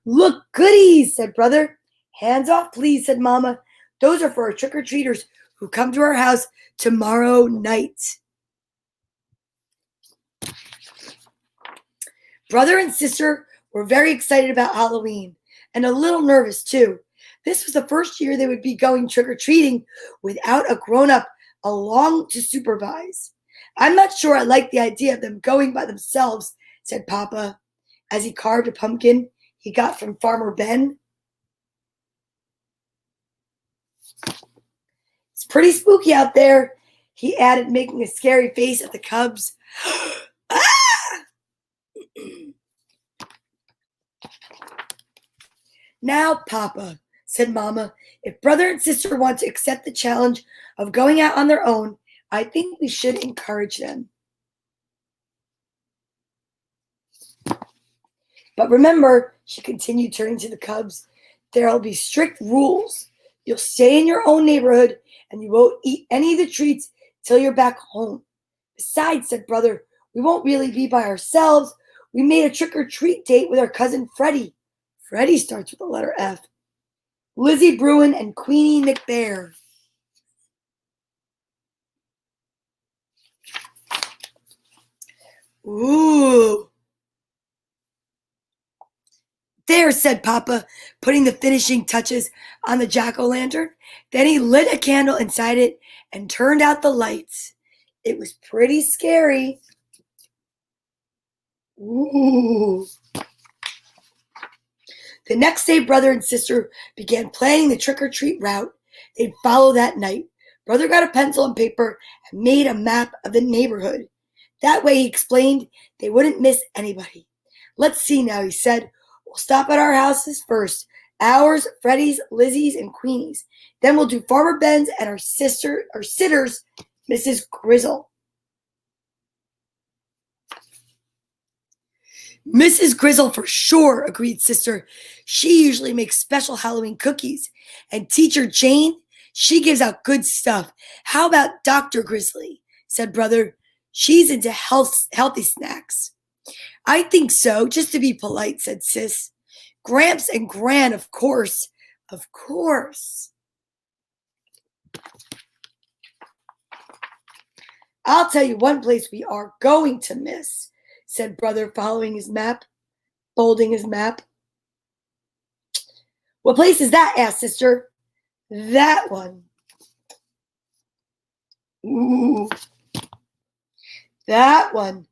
Look, goodies, said Brother. Hands off, please, said Mama. Those are for our trick-or-treaters who come to our house tomorrow night. Brother and Sister were very excited about Halloween and a little nervous, too. This was the first year they would be going trick-or-treating without a grown-up along to supervise. I'm not sure I like the idea of them going by themselves, said Papa, as he carved a pumpkin he got from Farmer Ben. It's pretty spooky out there, he added, making a scary face at the cubs. Ah! Now, Papa, said Mama, if Brother and Sister want to accept the challenge of going out on their own, I think we should encourage them. But remember, she continued, turning to the cubs, there'll be strict rules. You'll stay in your own neighborhood, and you won't eat any of the treats till you're back home. Besides, said Brother, we won't really be by ourselves. We made a trick-or-treat date with our cousin Freddie. Freddie starts with the letter F. Lizzie Bruin and Queenie McBear. Ooh. There, said Papa, putting the finishing touches on the jack-o'-lantern. Then he lit a candle inside it and turned out the lights. It was pretty scary. Ooh. The next day, Brother and Sister began planning the trick-or-treat route they'd follow that night. Brother got a pencil and paper and made a map of the neighborhood. That way, he explained, they wouldn't miss anybody. Let's see now, he said. We'll stop at our houses first. Ours, Freddie's, Lizzie's, and Queenie's. Then we'll do Farmer Ben's and our sitter's, Mrs. Grizzle. Mrs. Grizzle for sure, agreed Sister. She usually makes special Halloween cookies. And Teacher Jane, she gives out good stuff. How about Dr. Grizzly? Said Brother. She's into healthy snacks. I think so, just to be polite, said Sis. Gramps and Gran, of course. Of course. I'll tell you one place we are going to miss, said brother, following his map, folding his map. What place is that? Asked sister. That one. Ooh, that one,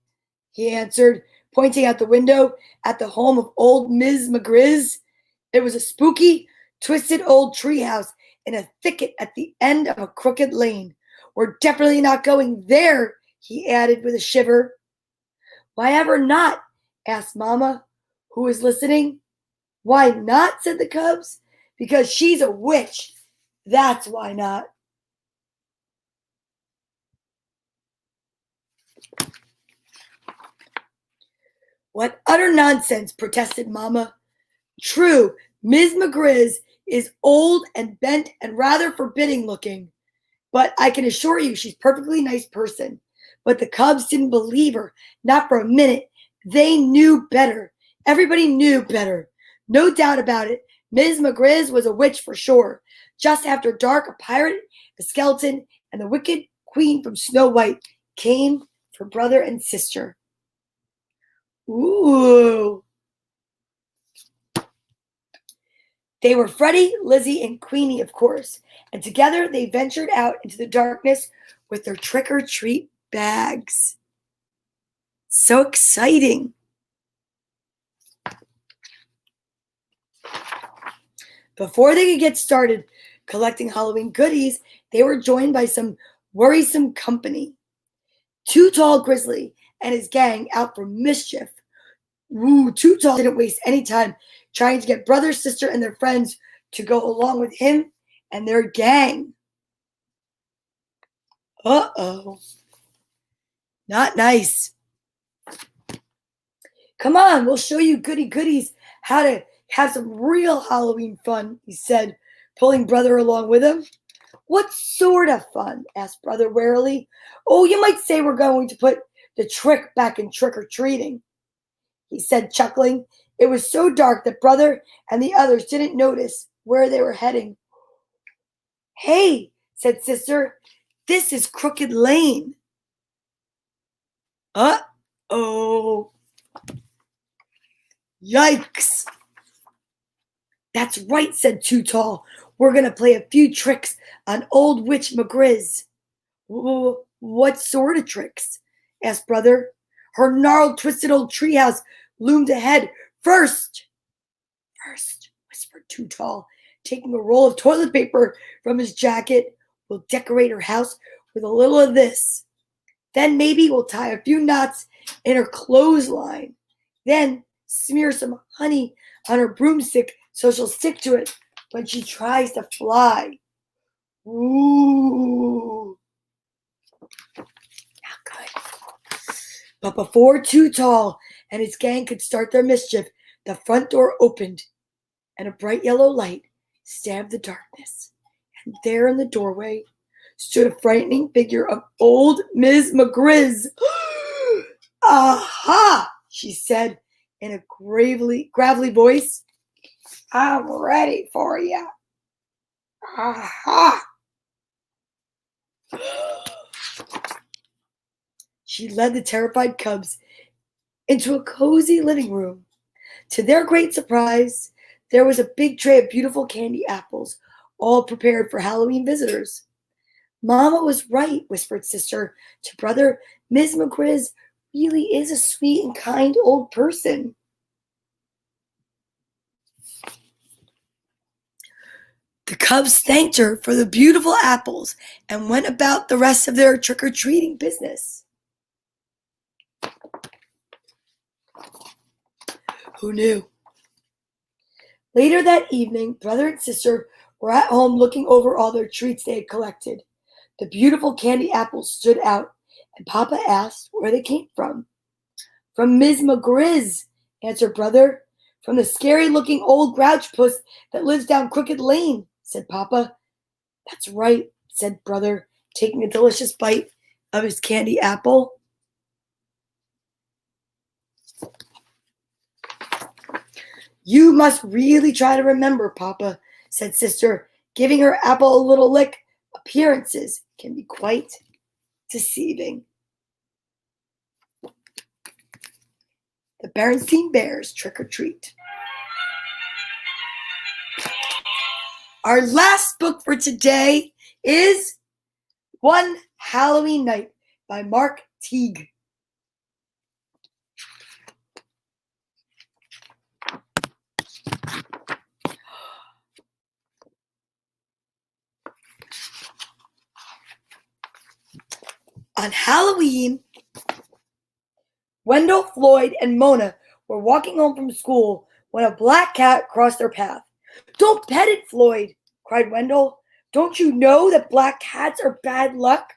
he answered, pointing out the window at the home of old Ms. McGrizz. It was a spooky, twisted old treehouse in a thicket at the end of a crooked lane. We're definitely not going there, he added with a shiver. Why ever not? Asked Mama, who was listening. Why not? Said the cubs. Because she's a witch. That's why not. What utter nonsense, protested Mama. True, Ms. McGrizz is old and bent and rather forbidding looking, but I can assure you she's a perfectly nice person. But the cubs didn't believe her, not for a minute. They knew better. Everybody knew better. No doubt about it. Ms. McGrizz was a witch for sure. Just after dark, a pirate, a skeleton, and the wicked queen from Snow White came for brother and sister. Ooh. They were Freddie, Lizzie, and Queenie, of course, and together they ventured out into the darkness with their trick-or-treat bags. So exciting. Before they could get started collecting Halloween goodies, they were joined by some worrisome company. Too Tall Grizzly and his gang out for mischief. Ooh, Too Tall didn't waste any time trying to get brother, sister, and their friends to go along with him and their gang. Uh-oh. Not nice. Come on, we'll show you goody goodies how to have some real Halloween fun, he said, pulling brother along with him. What sort of fun? Asked brother warily. Oh, you might say we're going to put the trick back in trick-or-treating, he said, chuckling. It was so dark that brother and the others didn't notice where they were heading. Hey, said sister, this is Crooked Lane. Uh-oh. Yikes. That's right, said Too Tall. We're going to play a few tricks on old witch McGrizz. What sort of tricks? Asked brother. Her gnarled, twisted old treehouse loomed ahead. First, whispered Too Tall, taking a roll of toilet paper from his jacket. We'll decorate her house with a little of this. Then maybe we'll tie a few knots in her clothesline. Then smear some honey on her broomstick so she'll stick to it when she tries to fly. Ooh. Not good. But before Too Tall and his gang could start their mischief, the front door opened and a bright yellow light stabbed the darkness. And there in the doorway stood a frightening figure of old Ms. McGrizz. Aha, she said in a gravelly voice. I'm ready for you. Aha. She led the terrified cubs into a cozy living room. To their great surprise, there was a big tray of beautiful candy apples, all prepared for Halloween visitors. Mama was right, whispered sister to brother. Ms. McGrizz really is a sweet and kind old person. The cubs thanked her for the beautiful apples and went about the rest of their trick-or-treating business. Who knew? Later that evening, brother and sister were at home looking over all their treats they had collected. The beautiful candy apples stood out, and Papa asked where they came from. From Ms. McGrizz, answered brother. From the scary-looking old grouch puss that lives down Crooked Lane, said Papa. That's right, said brother, taking a delicious bite of his candy apple. You must really try to remember, Papa, said sister, giving her apple a little lick. Appearances can be quite deceiving. The Berenstain Bears trick or treat. Our last book for today is One Halloween Night by Mark Teague. On Halloween, Wendell, Floyd, and Mona were walking home from school when a black cat crossed their path. "Don't pet it, Floyd," cried Wendell. "Don't you know that black cats are bad luck?"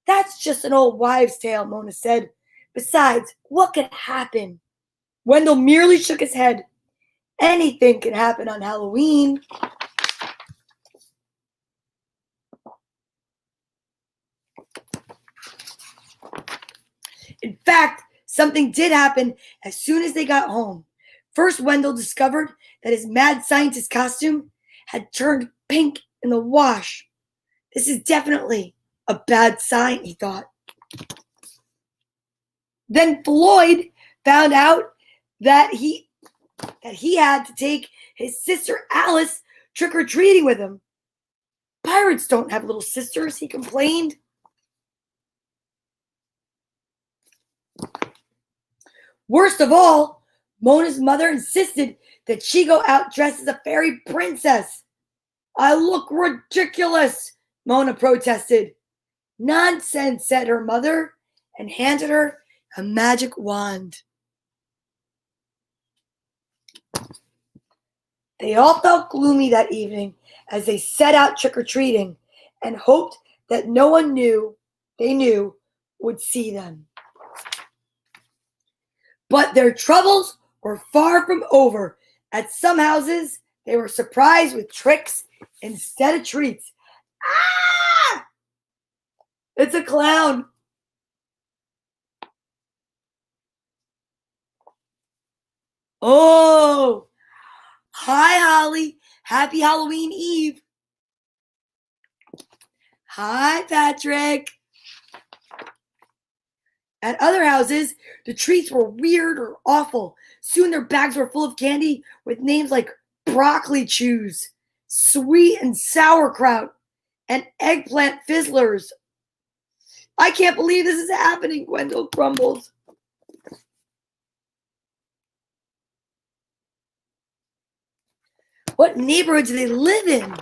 "That's just an old wives' tale," Mona said. "Besides, what could happen?" Wendell merely shook his head. "Anything can happen on Halloween." In fact, something did happen as soon as they got home. First, Wendell discovered that his mad scientist costume had turned pink in the wash. "This is definitely a bad sign," he thought. Then Floyd found out that he had to take his sister Alice trick-or-treating with him. "Pirates don't have little sisters," he complained. Worst of all, Mona's mother insisted that she go out dressed as a fairy princess. "I look ridiculous," Mona protested. "Nonsense," said her mother, and handed her a magic wand. They all felt gloomy that evening as they set out trick-or-treating and hoped that no one they knew would see them. But their troubles were far from over. At some houses, they were surprised with tricks instead of treats. "Ah! It's a clown." "Oh, hi, Holly. Happy Halloween Eve." "Hi, Patrick." At other houses, the treats were weird or awful. Soon their bags were full of candy with names like broccoli chews, sweet and sauerkraut, and eggplant fizzlers. "I can't believe this is happening," Wendell grumbled. What neighborhood do they live in?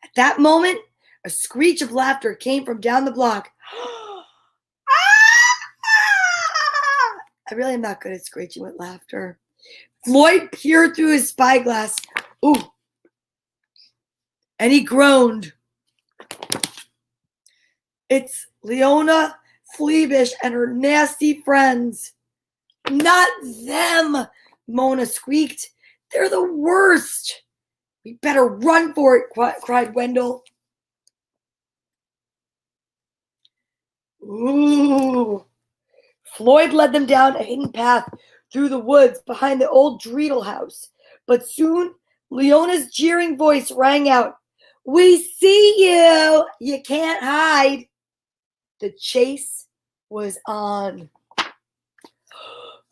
At that moment, a screech of laughter came from down the block. I really am not good at screeching with laughter. Floyd peered through his spyglass. Ooh. And he groaned. "It's Leona Fleabish and her nasty friends." "Not them," Mona squeaked. "They're the worst." "We better run for it," cried Wendell. Ooh. Floyd led them down a hidden path through the woods behind the old Dreidel house. But soon, Leona's jeering voice rang out. "We see you! You can't hide!" The chase was on.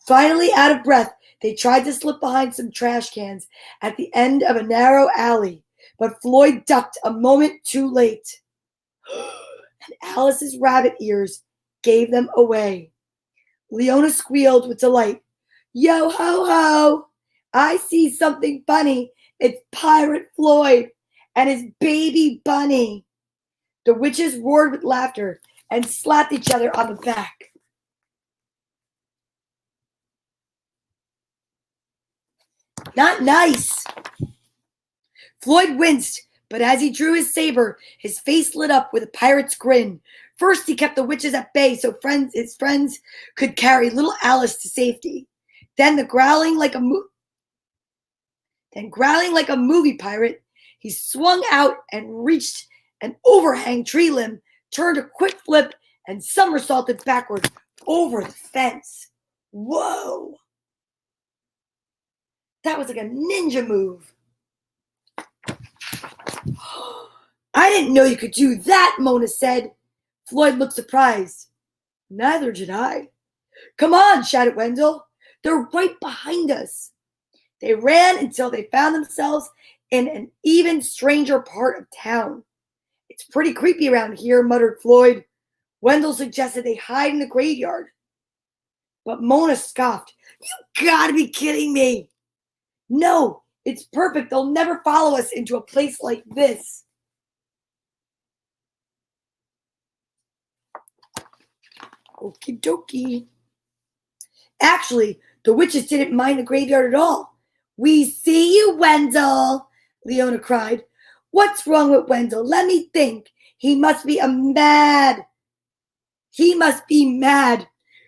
Finally, out of breath, they tried to slip behind some trash cans at the end of a narrow alley, but Floyd ducked a moment too late. And Alice's rabbit ears gave them away. Leona squealed with delight. "Yo ho ho! I see something funny. It's Pirate Floyd and his baby bunny." The witches roared with laughter and slapped each other on the back. "Not nice." Floyd winced, but as he drew his saber, his face lit up with a pirate's grin. First, he kept the witches at bay so his friends could carry little Alice to safety. Then, growling like a movie pirate, he swung out and reached an overhang tree limb, turned a quick flip, and somersaulted backward over the fence. Whoa! That was like a ninja move. "I didn't know you could do that," Mona said. Floyd looked surprised. Neither did I. Come on, shouted Wendell. They're right behind us. They ran until they found themselves in an even stranger part of town. It's pretty creepy around here, muttered Floyd. Wendell suggested they hide in the graveyard. But Mona scoffed. You gotta be kidding me. No, it's perfect. They'll never follow us into a place like this. Okie dokie. Actually, the witches didn't mind the graveyard at all. We see you, Wendell, Leona cried. What's wrong with Wendell? Let me think. He must be mad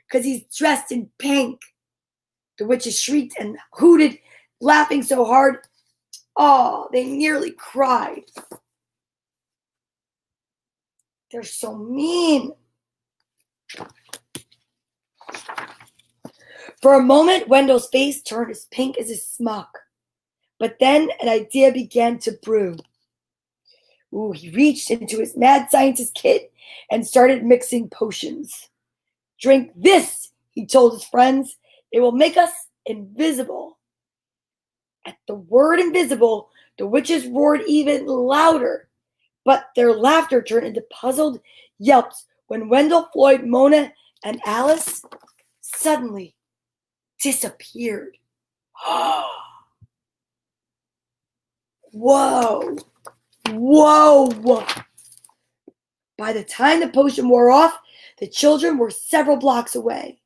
because he's dressed in pink. The witches shrieked and hooted, laughing so hard, oh, they nearly cried. They're so mean. For a moment, Wendell's face turned as pink as his smock. But then an idea began to brew. Ooh, he reached into his mad scientist kit and started mixing potions. Drink this, he told his friends. It will make us invisible. At the word invisible, the witches roared even louder. But their laughter turned into puzzled yelps when Wendell, Floyd, Mona, and Alice suddenly disappeared. Whoa! Whoa! By the time the potion wore off, the children were several blocks away.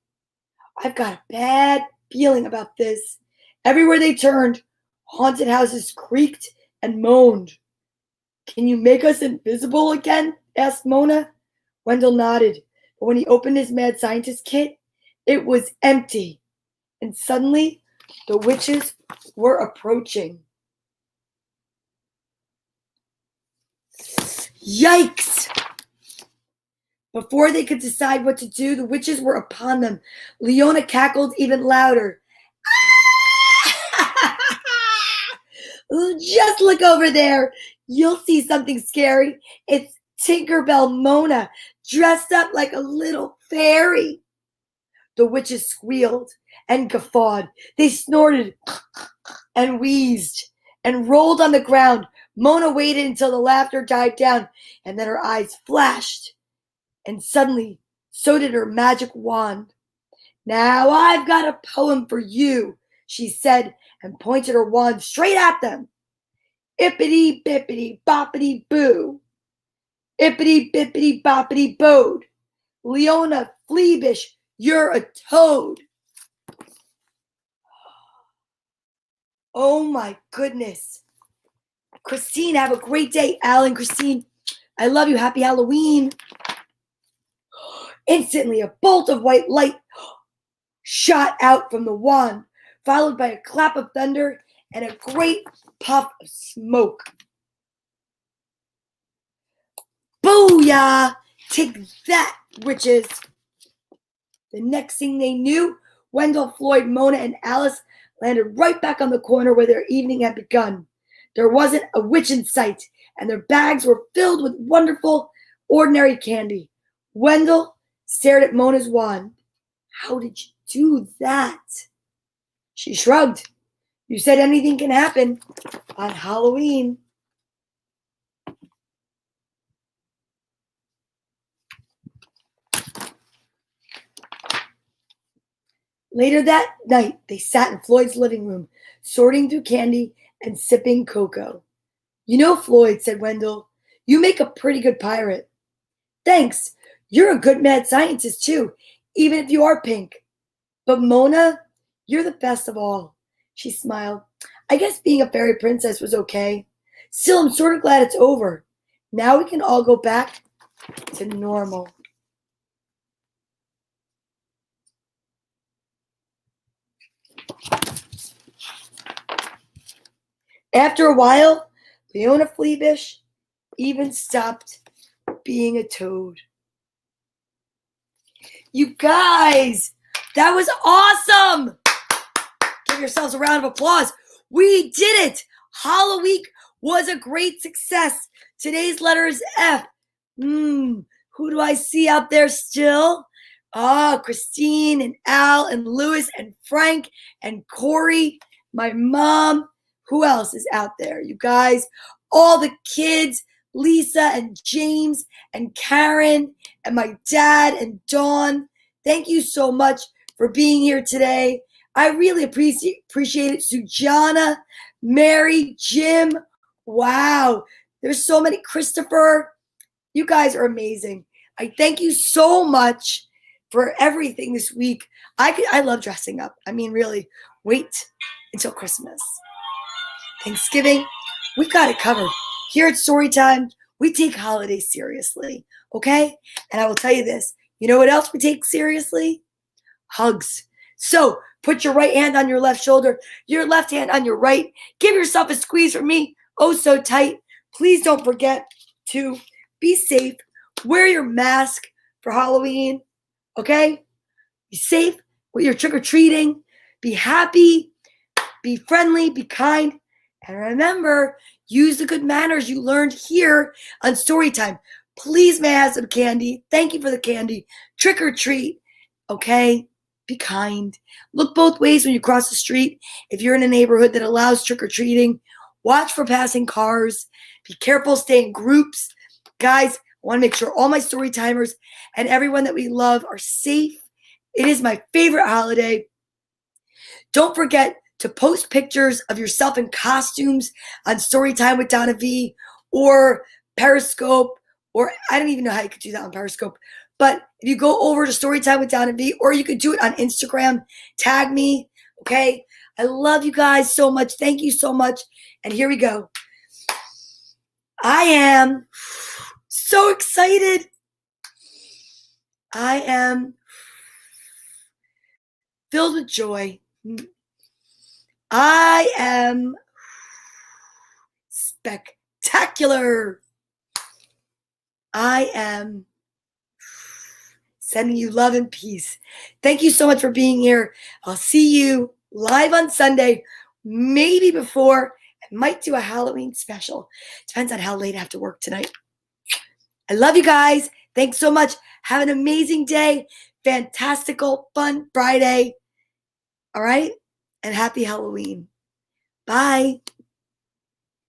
I've got a bad feeling about this. Everywhere they turned, haunted houses creaked and moaned. Can you make us invisible again? Asked Mona. Wendell nodded, but when he opened his mad scientist kit, it was empty. And suddenly, the witches were approaching. Yikes! Before they could decide what to do, the witches were upon them. Leona cackled even louder. Just look over there. You'll see something scary. It's Tinkerbell Mona, dressed up like a little fairy. The witches squealed and guffawed. They snorted and wheezed and rolled on the ground. Mona waited until the laughter died down, and then her eyes flashed. And suddenly, so did her magic wand. Now I've got a poem for you, she said, and pointed her wand straight at them. Ippity bippity boppity boo. Ippity bippity boppity bode. Leona Fleabish, you're a toad. Oh my goodness. Christine, have a great day. Alan, Christine, I love you. Happy Halloween. Instantly, a bolt of white light shot out from the wand, followed by a clap of thunder and a great puff of smoke. Booyah! Take that, witches! The next thing they knew, Wendell, Floyd, Mona, and Alice landed right back on the corner where their evening had begun. There wasn't a witch in sight, and their bags were filled with wonderful, ordinary candy. Wendell stared at Mona's wand. How did you do that? She shrugged. You said anything can happen on Halloween. Later that night, they sat in Floyd's living room, sorting through candy and sipping cocoa. You know, Floyd, said Wendell, you make a pretty good pirate. Thanks. You're a good mad scientist, too, even if you are pink. But Mona, you're the best of all. She smiled. I guess being a fairy princess was okay. Still, I'm sort of glad it's over. Now we can all go back to normal. After a while, Leona Fleabish even stopped being a toad. You guys, that was awesome! Give yourselves a round of applause. We did it! HALLOWEEK was a great success. Today's letter is F. Who Who do I see out there still? Oh, Christine and Al and Lewis and Frank and Corey, my mom. Who else is out there? You guys, all the kids, Lisa and James and Karen and my dad and Dawn. Thank you so much for being here today. I really appreciate it. Sujana, Mary, Jim. Wow. There's so many. Christopher. You guys are amazing. I thank you so much for everything this week. I love dressing up. I mean, really, wait until Christmas. Thanksgiving, we've got it covered. Here at Storytime, we take holidays seriously, okay? And I will tell you this. You know what else we take seriously? Hugs. So put your right hand on your left shoulder, your left hand on your right. Give yourself a squeeze from me. Oh, so tight. Please don't forget to be safe. Wear your mask for Halloween, okay? Be safe with your trick-or-treating. Be happy. Be friendly. Be kind. And remember, use the good manners you learned here on Storytime. Please may I have some candy. Thank you for the candy. Trick or treat, okay? Be kind. Look both ways when you cross the street. If you're in a neighborhood that allows trick-or-treating, watch for passing cars. Be careful, stay in groups. Guys, I want to make sure all my Storytimers and everyone that we love are safe. It is my favorite holiday. Don't forget to post pictures of yourself in costumes on Storytime with Donna Vee or Periscope, or I don't even know how you could do that on Periscope. But if you go over to Storytime with Donna Vee, or you could do it on Instagram, tag me, okay? I love you guys so much. Thank you so much. And here we go. I am so excited. I am filled with joy. I am spectacular. I am sending you love and peace. Thank you so much for being here. I'll see you live on Sunday, maybe before. I might do a Halloween special. Depends on how late I have to work tonight. I love you guys. Thanks so much. Have an amazing day. Fantastical, fun Friday. All right? And happy Halloween. Bye.